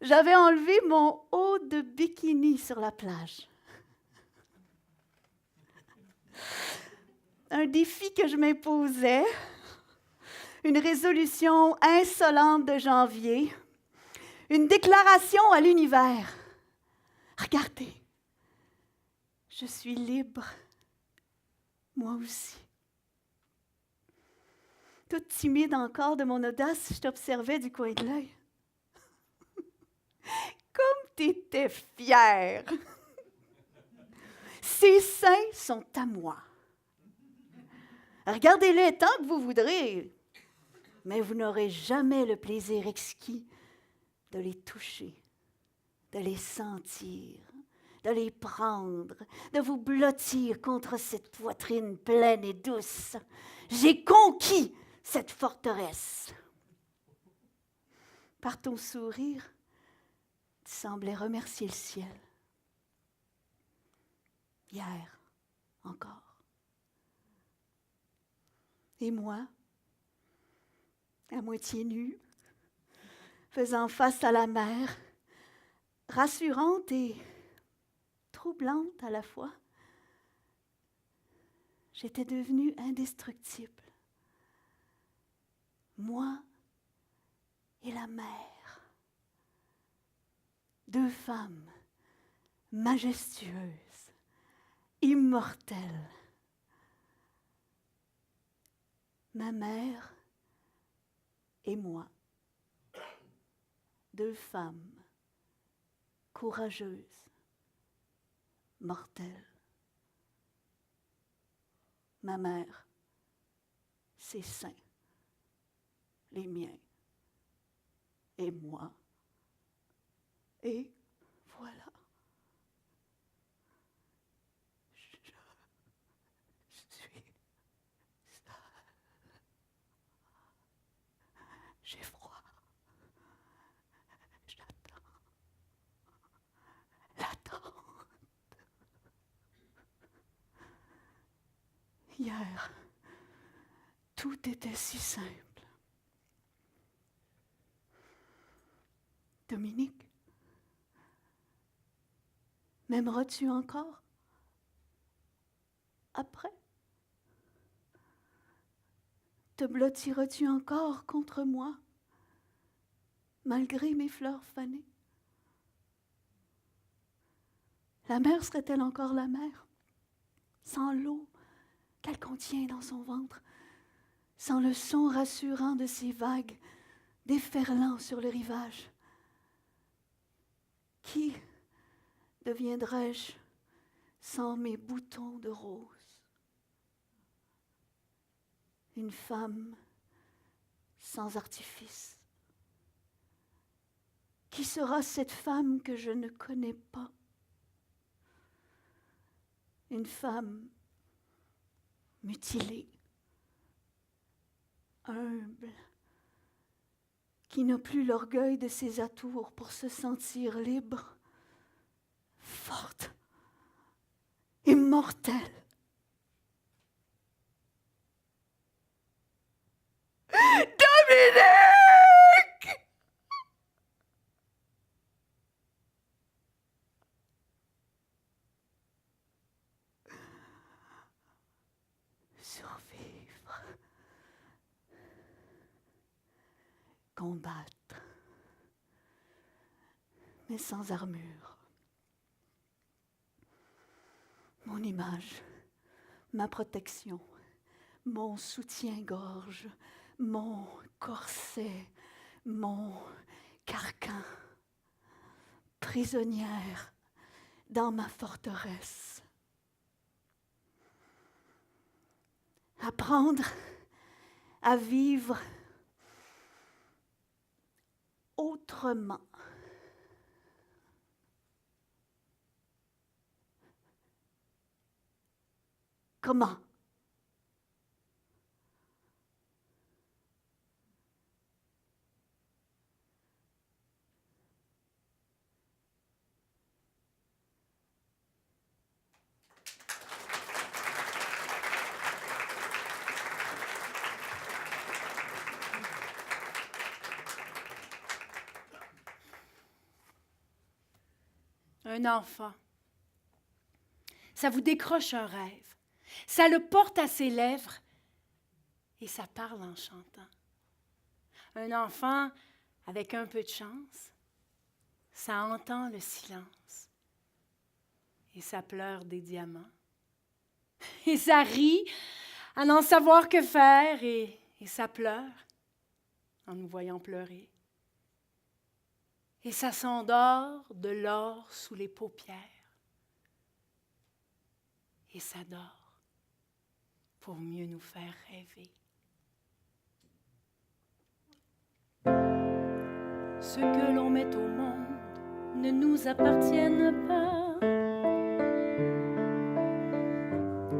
J'avais enlevé mon haut de bikini sur la plage. Un défi que je m'imposais, une résolution insolente de janvier, une déclaration à l'univers. Regardez, je suis libre, moi aussi. Toute timide encore de mon audace, je t'observais du coin de l'œil. Comme t'étais fière. Ces seins sont à moi. Regardez-les tant que vous voudrez, mais vous n'aurez jamais le plaisir exquis de les toucher, de les sentir, de les prendre, de vous blottir contre cette poitrine pleine et douce. J'ai conquis cette forteresse. Par ton sourire, tu semblais remercier le ciel. Hier encore. Et moi, à moitié nue, faisant face à la mer, rassurante et troublante à la fois, j'étais devenue indestructible. Moi et la mer, deux femmes majestueuses, immortelles. Ma mère et moi, deux femmes courageuses, mortelles. Ma mère, ses seins, les miens, et moi. Et voilà. Je suis seule. J'ai froid. J'attends. L'attente. Hier, tout était si simple. Dominique, m'aimeras-tu encore après? Te blottiras-tu encore contre moi, malgré mes fleurs fanées? La mer serait-elle encore la mer, sans l'eau qu'elle contient dans son ventre, sans le son rassurant de ses vagues déferlant sur le rivage? Qui deviendrais-je sans mes boutons de rose? Une femme sans artifice. Qui sera cette femme que je ne connais pas? Une femme mutilé, humble, qui n'a plus l'orgueil de ses atours pour se sentir libre, forte, immortelle. Dominique! Survivre. Combattre. Mais sans armure. Mon image, ma protection, mon soutien-gorge, mon corset, mon carcan, prisonnière dans ma forteresse. Apprendre à vivre autrement. Comment? Un enfant, ça vous décroche un rêve, ça le porte à ses lèvres et ça parle en chantant. Un enfant, avec un peu de chance, ça entend le silence et ça pleure des diamants. Et ça rit à n'en savoir que faire et ça pleure en nous voyant pleurer. Et ça s'endort de l'or sous les paupières. Et ça dort pour mieux nous faire rêver. Ce que l'on met au monde ne nous appartiennent pas.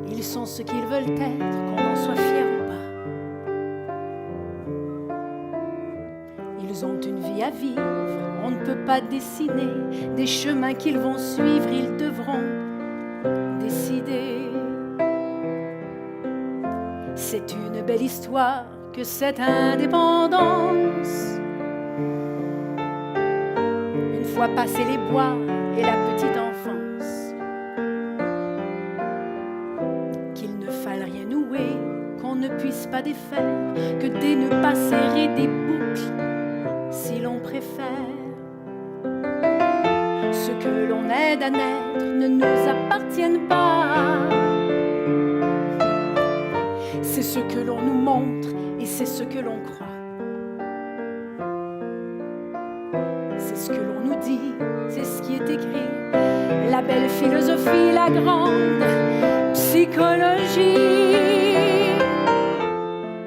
Ils sont ce qu'ils veulent être, qu'on en soit fier ou pas. Ils ont une vie à vivre, on ne peut pas dessiner des chemins qu'ils vont suivre, ils devront décider. C'est une belle histoire que cette indépendance. Une fois passé les bois et la petite enfance, qu'il ne faille rien nouer, qu'on ne puisse pas défaire, que des nœuds pas serrer des boucles, si l'on préfère. Ce que l'on aide à naître ne nous appartiennent pas. C'est ce que l'on nous montre et c'est ce que l'on croit. C'est ce que l'on nous dit, c'est ce qui est écrit. La belle philosophie, la grande psychologie.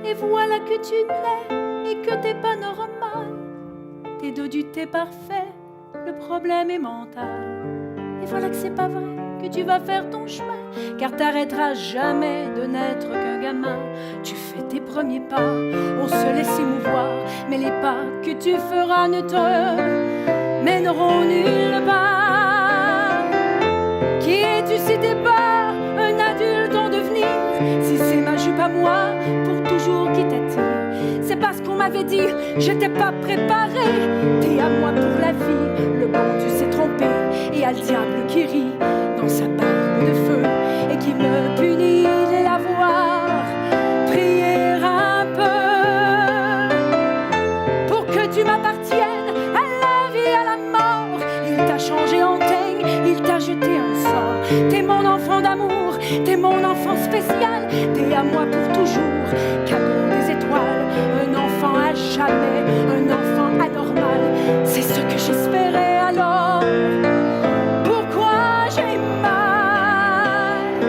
Et voilà que tu nais et que t'es pas normal. T'es dodu, t'es parfait, le problème est mental. Et voilà que c'est pas vrai, que tu vas faire ton chemin, car t'arrêteras jamais de n'être qu'un gamin. Tu fais tes premiers pas, on se laisse émouvoir, mais les pas que tu feras ne te mèneront nulle part. Qui es-tu si t'es pas un adulte en devenir? Si c'est ma jupe à moi, pour toujours qui t'attire. C'est parce qu'on m'avait dit, je t'ai pas préparé. T'es à moi pour la vie, le bon Dieu s'est trompé. Et à le diable qui rit dans sa barbe de feu et qui me punit de la voir prier un peu pour que tu m'appartiennes à la vie, à la mort. Il t'a changé en teigne, il t'a jeté un sort. T'es mon enfant d'amour, t'es mon enfant spécial. T'es à moi pour toujours, cadeau des étoiles. Un enfant à jamais, un enfant anormal. C'est ce que j'espérais alors. Pourquoi j'ai mal?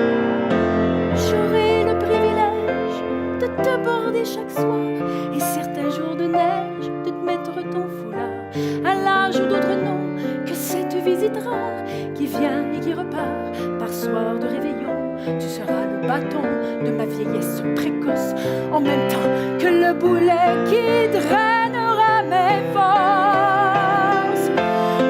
J'aurai le privilège de te border chaque soir et certains jours de neige de te mettre ton foulard. Un large ou d'autres noms que cette visite rare qui vient et qui repart par soir de réveil. pavillon. Tu seras le bâton de ma vieillesse précoce, en même temps que le boulet qui drainera mes forces.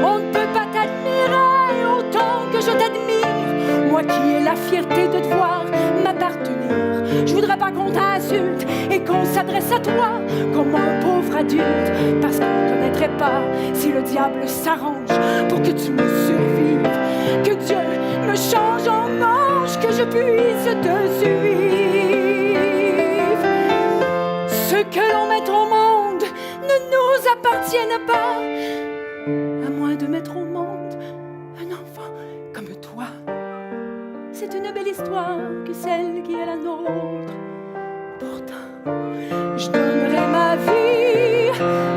On ne peut pas t'admirer autant que je t'admire, moi qui ai la fierté de devoir m'appartenir. Je voudrais pas qu'on t'insulte et qu'on s'adresse à toi comme un pauvre adulte, parce qu'on ne connaîtrait pas si le diable s'arrange pour que tu me survives. Que Dieu me change en ange, que je puisse te suivre. Ce que l'on met au monde ne nous appartienne pas, à moins de mettre au monde un enfant comme toi. C'est une belle histoire que celle qui est la nôtre. Pourtant, je donnerai ma vie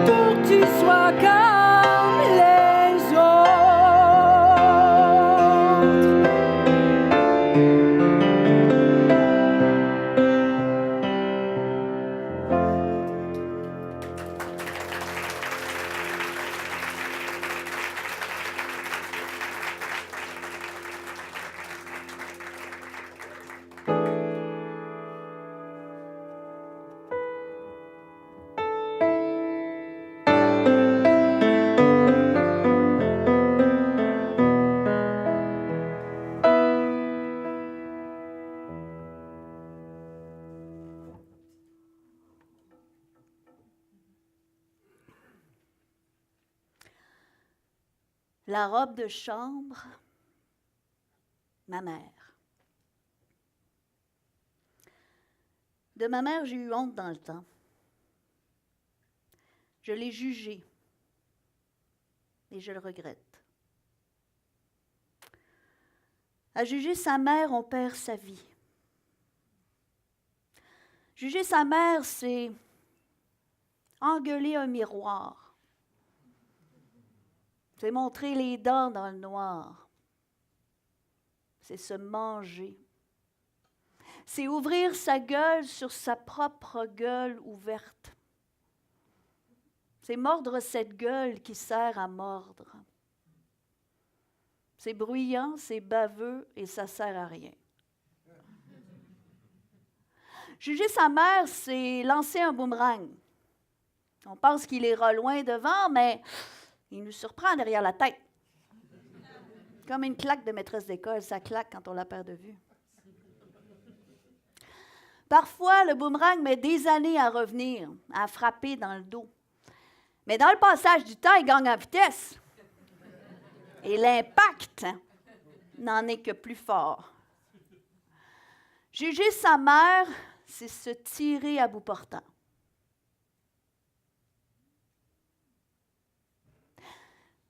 pour que tu sois comme les autres. La robe de chambre, ma mère. De ma mère, j'ai eu honte dans le temps. Je l'ai jugée et je le regrette. À juger sa mère, on perd sa vie. Juger sa mère, c'est engueuler un miroir. C'est montrer les dents dans le noir. C'est se manger. C'est ouvrir sa gueule sur sa propre gueule ouverte. C'est mordre cette gueule qui sert à mordre. C'est bruyant, c'est baveux et ça sert à rien. Juger sa mère, c'est lancer un boomerang. On pense qu'il ira loin devant, mais il nous surprend derrière la tête. Comme une claque de maîtresse d'école, ça claque quand on la perd de vue. Parfois, le boomerang met des années à revenir, à frapper dans le dos. Mais dans le passage du temps, il gagne en vitesse. Et l'impact n'en est que plus fort. Juger sa mère, c'est se tirer à bout portant.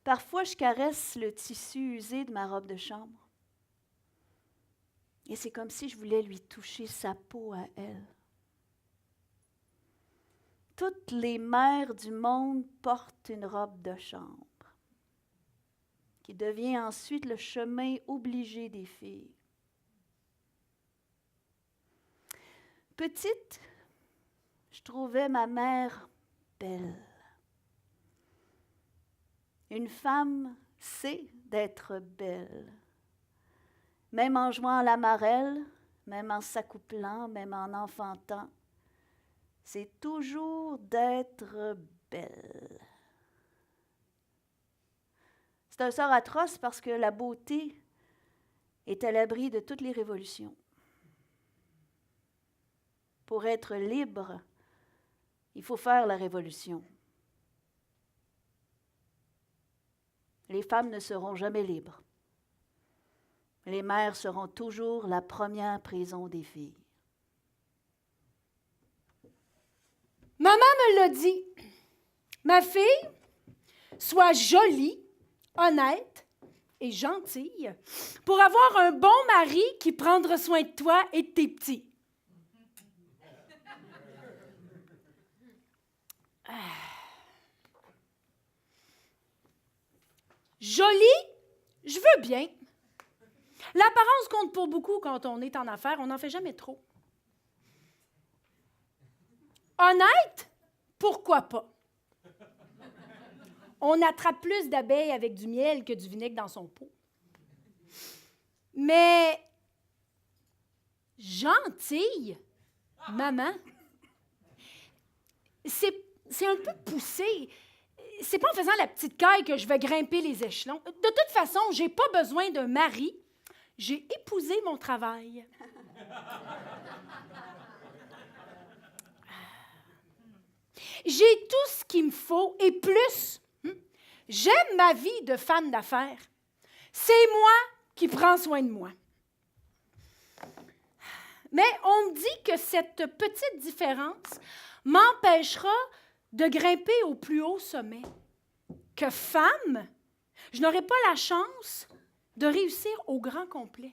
Parfois, je caresse le tissu usé de ma robe de chambre. Et c'est comme si je voulais lui toucher sa peau à elle. Toutes les mères du monde portent une robe de chambre, qui devient ensuite le chemin obligé des filles. Petite, je trouvais ma mère belle. Une femme sait d'être belle, même en jouant à la marelle, même en s'accouplant, même en enfantant. C'est toujours d'être belle. C'est un sort atroce parce que la beauté est à l'abri de toutes les révolutions. Pour être libre, il faut faire la révolution. Les femmes ne seront jamais libres. Les mères seront toujours la première prison des filles. Maman me l'a dit. Ma fille, sois jolie, honnête et gentille pour avoir un bon mari qui prendra soin de toi et de tes petits. Jolie, je veux bien. L'apparence compte pour beaucoup quand on est en affaires, on n'en fait jamais trop. Honnête, pourquoi pas? On attrape plus d'abeilles avec du miel que du vinaigre dans son pot. Mais Gentille? Maman? C'est un peu poussé. C'est pas en faisant la petite caille que je vais grimper les échelons. De toute façon, j'ai pas besoin d'un mari. J'ai épousé mon travail. J'ai tout ce qu'il me faut et plus. J'aime ma vie de femme d'affaires. C'est moi qui prends soin de moi. Mais on me dit que cette petite différence m'empêchera de grimper au plus haut sommet. Que femme, je n'aurai pas la chance de réussir au grand complet.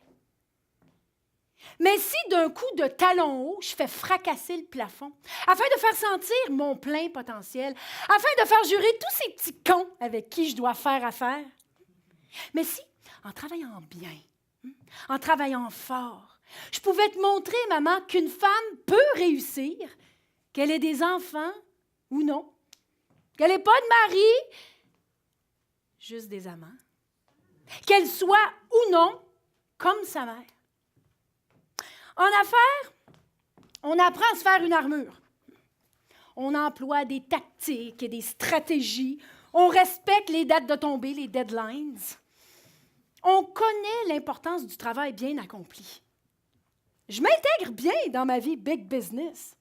Mais si d'un coup de talon haut, je fais fracasser le plafond, afin de faire sentir mon plein potentiel, afin de faire jurer tous ces petits cons avec qui je dois faire affaire. Mais si, en travaillant bien, en travaillant fort, je pouvais te montrer, maman, qu'une femme peut réussir, qu'elle ait des enfants ou non, qu'elle n'ait pas de mari, juste des amants, qu'elle soit ou non comme sa mère. En affaires, on apprend à se faire une armure. On emploie des tactiques et des stratégies. On respecte les dates de tombée, les deadlines. On connaît l'importance du travail bien accompli. Je m'intègre bien dans ma vie big business.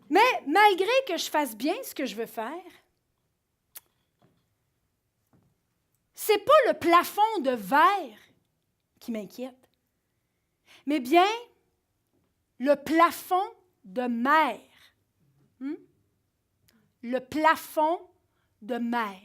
Mais malgré que je fasse bien ce que je veux faire, c'est pas le plafond de verre qui m'inquiète, mais bien le plafond de mer. Le plafond de mer.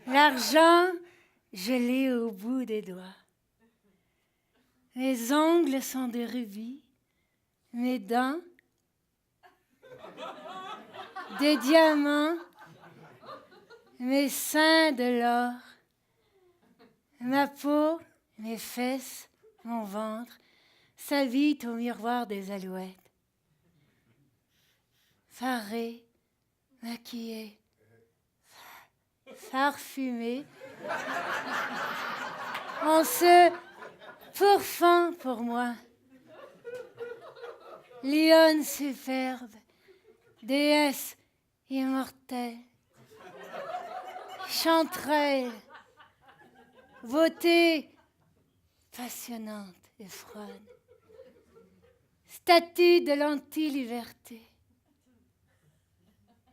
L'argent, je l'ai au bout des doigts. Mes ongles sont de rubis, mes dents, des diamants, mes seins de l'or, ma peau, mes fesses, mon ventre, s'habitent au miroir des alouettes. Farée, maquillée, parfumée, on se pourfend pour moi. Lionne superbe, déesse immortelle, chanterelle, beauté passionnante et froide, statue de l'anti-liberté.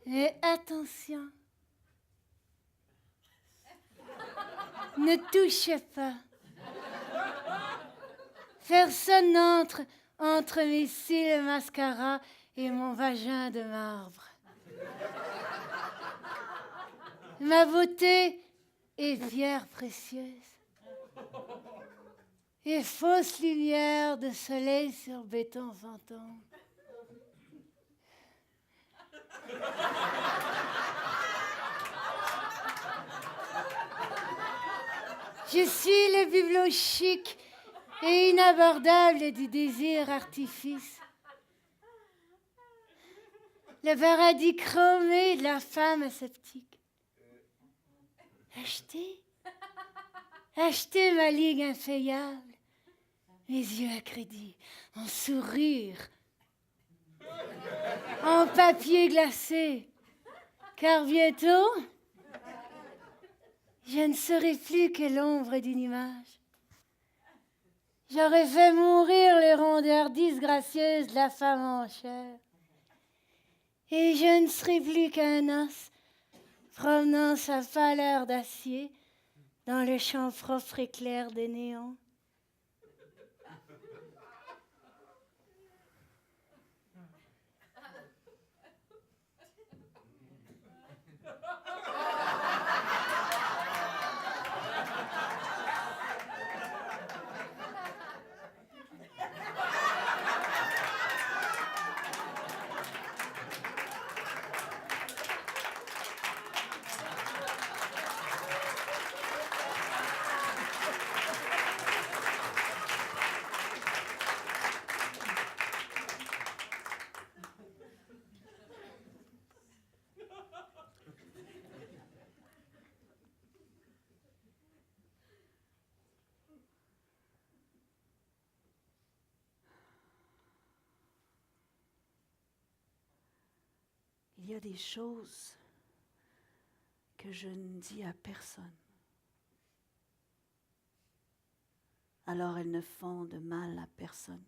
Mais attention, ne touchez pas. Personne n'entre entre mes cils mascara et mon vagin de marbre. Ma beauté est pierre précieuse et fausse lumière de soleil sur béton fantôme. Je suis le bibelot chic et inabordable du désir artifice. Le paradis chromé de la femme aseptique. Achetez ma ligue impayable, mes yeux à crédit, mon sourire en papier glacé, car bientôt, je ne serai plus que l'ombre d'une image. J'aurais fait mourir les rondeurs disgracieuses de la femme en chair. Et je ne serai plus qu'un os promenant sa pâleur d'acier dans le champ propre et clair des néons. il y a des choses que je ne dis à personne. Alors elles ne font de mal à personne.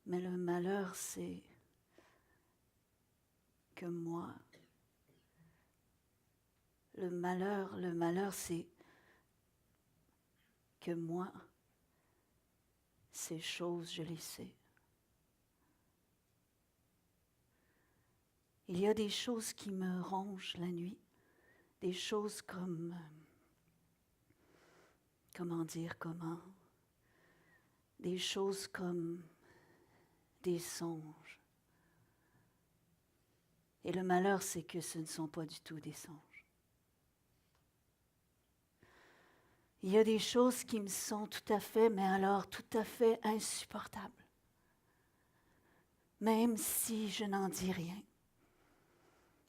Mais le malheur, c'est que moi, le malheur, c'est que moi, ces choses, je les sais. Il y a des choses qui me rongent la nuit, des choses comme, des choses comme des songes. Et le malheur, c'est que ce ne sont pas du tout des songes. Il y a des choses qui me sont tout à fait, mais alors tout à fait insupportables. Même si je n'en dis rien.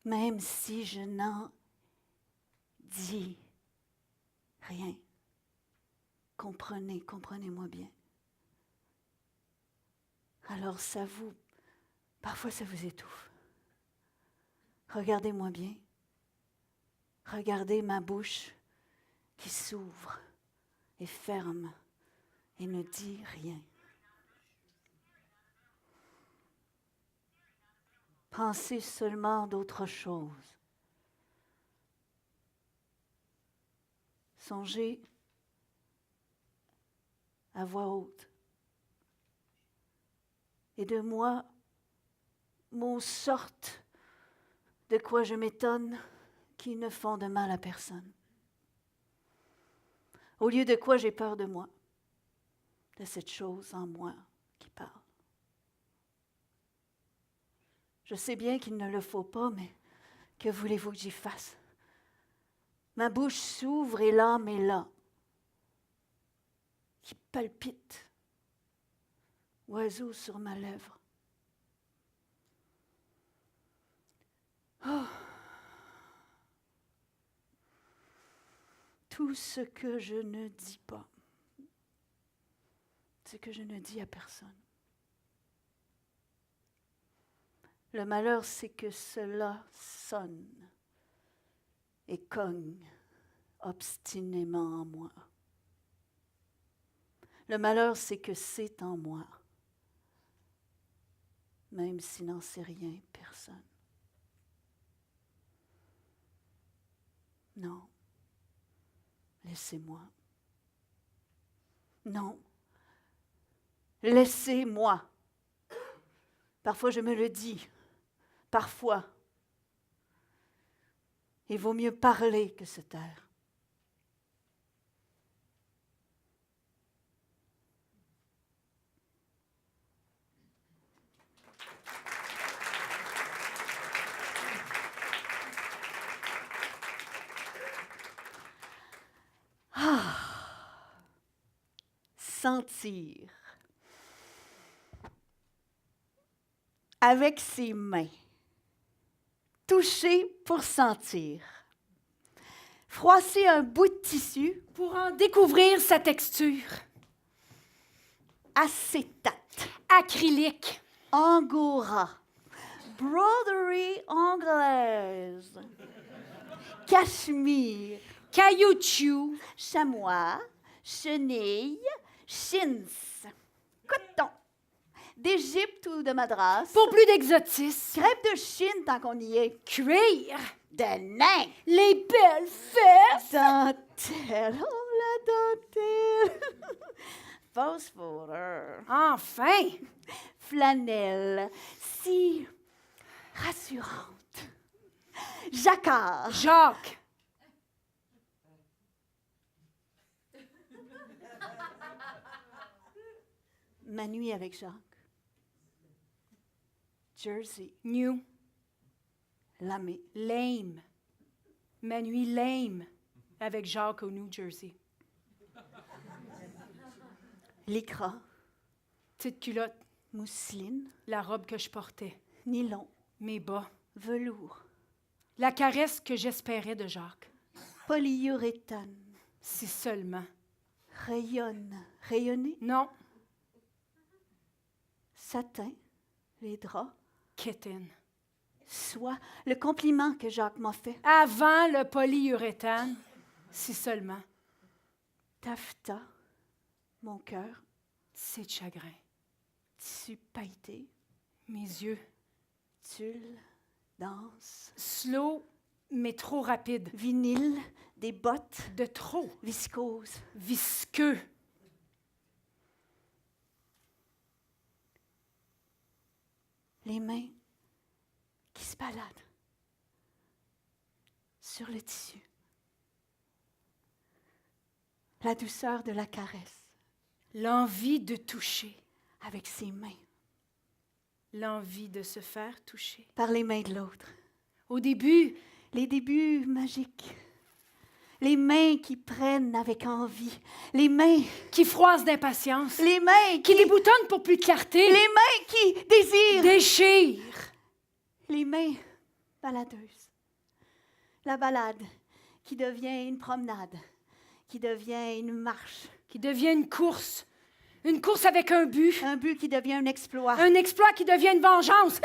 Même si je n'en dis rien. Comprenez-moi bien. Alors parfois ça vous étouffe. Regardez-moi bien. Regardez ma bouche qui s'ouvre et ferme et ne dit rien. Pensez seulement d'autre chose. Songez à voix haute. Et de moi, mots sortent de quoi je m'étonne qui ne font de mal à personne. Au lieu de quoi j'ai peur de moi, de cette chose en moi qui parle. Je sais bien qu'il ne le faut pas, mais que voulez-vous que j'y fasse? Ma bouche s'ouvre et l'âme est là, qui palpite, oiseau sur ma lèvre. Oh. Tout ce que je ne dis pas, ce que je ne dis à personne. Le malheur, c'est que cela sonne et cogne obstinément en moi. Le malheur, c'est que c'est en moi, même si n'en sait rien personne. Non, laissez-moi. Non, laissez-moi. Parfois je me le dis, parfois. Il vaut mieux parler que se taire. Sentir. Avec ses mains. Toucher pour sentir. Froisser un bout de tissu Pour en découvrir sa texture. acétate. Acrylique. Angora. Broderie anglaise. Cachemire. Caoutchouc. Chamois. Chenille. Chintz. Coton. D'Égypte ou de Madras. Pour plus d'exotisme. Crêpe de Chine tant qu'on y est. Cuir. De nain. Les belles fesses. Dentelle. Oh, la dentelle. Phosphore. Enfin. Flanelle. Si rassurante. Jacquard. Jacques. Ma nuit avec Jacques. Jersey. New. Lamé. Lame. Ma nuit lame. Avec Jacques au New Jersey. Lycra. Petite culotte. Mousseline. La robe que je portais. Nylon. Mes bas. Velours. La caresse que j'espérais de Jacques. Polyuréthane. Si seulement. Rayonne. Rayonner. Non. Satin. Les draps. Kétine. Soit le compliment que Jacques m'a fait. Avant le polyuréthane, si seulement. Taffetas, mon cœur, C'est de chagrin. tissu pailleté, Mes yeux. tulle, danse, Slow, mais trop rapide. vinyle, des bottes, De trop. viscose. Visqueux. Les mains qui se baladent sur le tissu. La douceur de la caresse L'envie de toucher. avec ses mains, L'envie de se faire toucher. par les mains de l'autre. Au début, Les débuts magiques. Les mains qui prennent avec envie. Les mains, qui froisse d'impatience. les mains Qui déboutonnent pour plus de clarté. les mains qui désirent. Déchire. Les mains baladeuses. La balade qui devient une promenade, qui devient une marche. Qui devient une course. Une course avec un but. Un but qui devient un exploit. Un exploit qui devient une vengeance.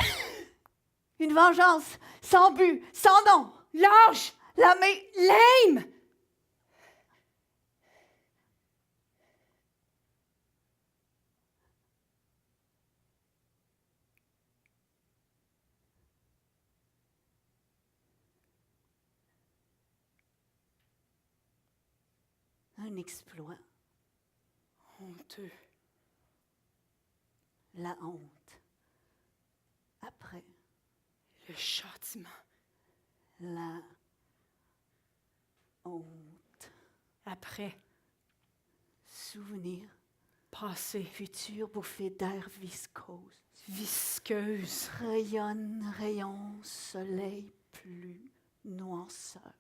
Une vengeance sans but, sans nom. Lâche. La main Lame. un exploit. Honteux. La honte. Après, Le châtiment. la honte. Après. Souvenir. Passé. Future bouffée d'air viscose. Visqueuse. Rayonne, rayon, soleil, pluie, noirceur.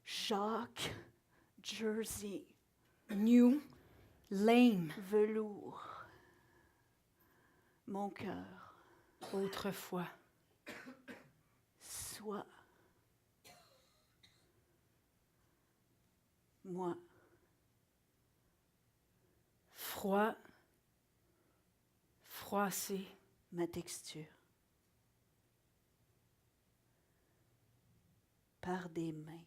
Jacques, Jersey, New. Lame. velours. Mon cœur, Autrefois. soit. Moi, Froid. Froissé. ma texture. Par des mains.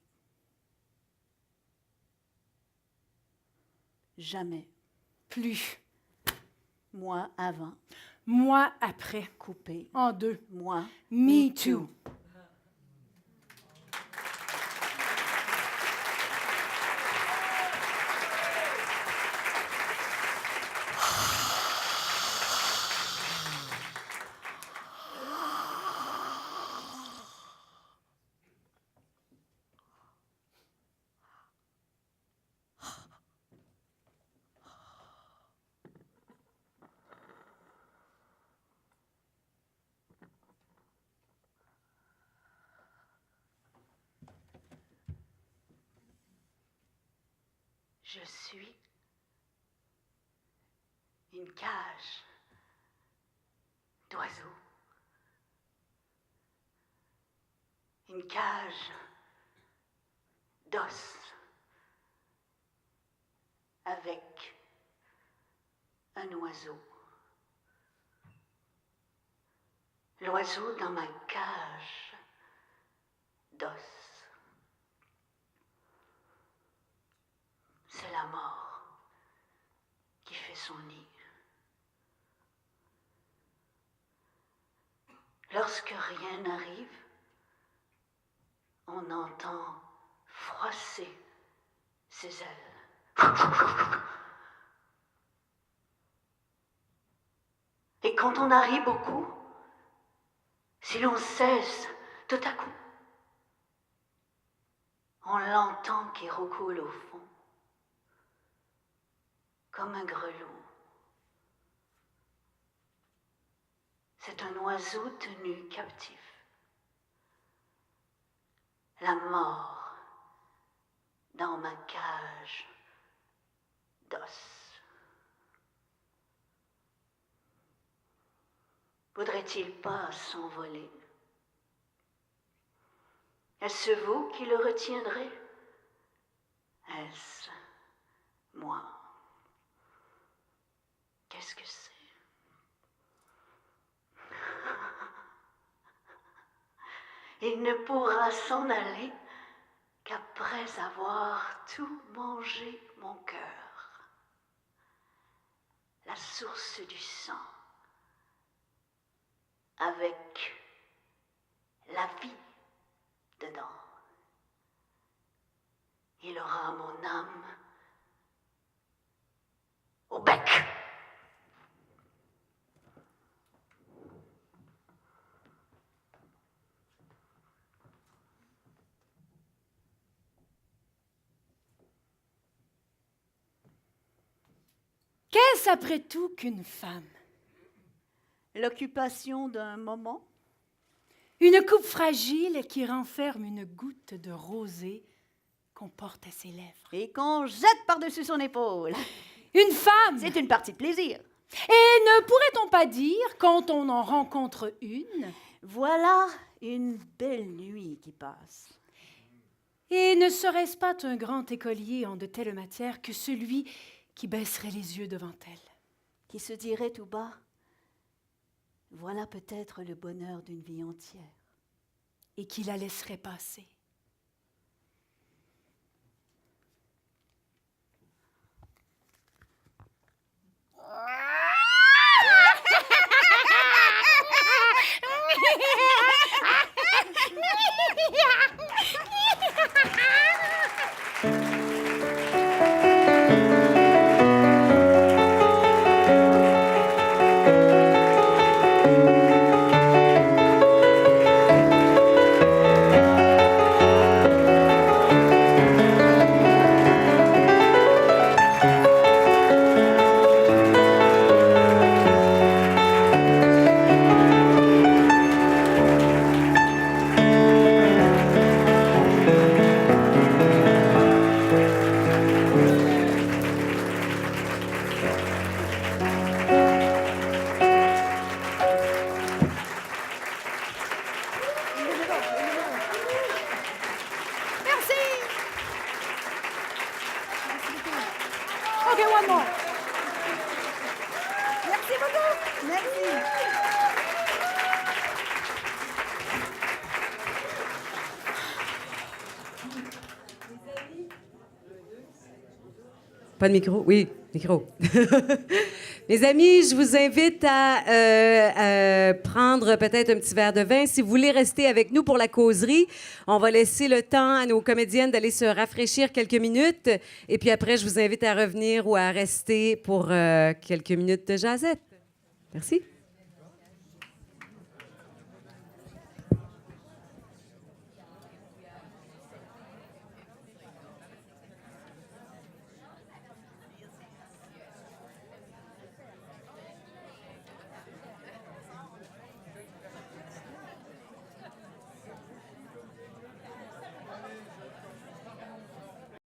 Jamais. Plus. Moi avant. Moi après. Coupé. En deux. Moi. Me too. Je suis une cage d'oiseaux. Une cage d'os avec un oiseau. L'oiseau dans ma cage d'os. C'est la mort qui fait son nid. Lorsque rien n'arrive, on entend froisser ses ailes. Et quand on arrive beaucoup, si l'on cesse tout à coup, on l'entend qui roucoule au fond, comme un grelot. C'est un oiseau tenu captif. La mort dans ma cage d'os. Voudrait-il pas s'envoler? Est-ce vous qui le retiendrez? Est-ce moi? Qu'est-ce que c'est? Il ne pourra s'en aller qu'après avoir tout mangé mon cœur. La source du sang, avec la vie dedans. Il aura mon âme au bec. Qu'est-ce après tout qu'une femme? L'occupation d'un moment, Une coupe fragile qui renferme une goutte de rosée qu'on porte à ses lèvres. et qu'on jette par-dessus son épaule. Une femme! C'est une partie de plaisir. Et ne pourrait-on pas dire, quand on en rencontre une, Voilà une belle nuit qui passe. et ne serait-ce pas un grand écolier en de telles matières que celui qui baisserait les yeux devant elle? Qui se dirait tout bas, voilà peut-être le bonheur d'une vie entière. Et qui la laisserait passer? Okay, one more. Merci beaucoup. Merci. Pas de micro? Oui, micro. Mes amis, je vous invite à prendre peut-être un petit verre de vin. Si vous voulez rester avec nous pour la causerie, on va laisser le temps à nos comédiennes d'aller se rafraîchir quelques minutes. Et puis après, je vous invite à revenir ou à rester pour quelques minutes de jasette. Merci.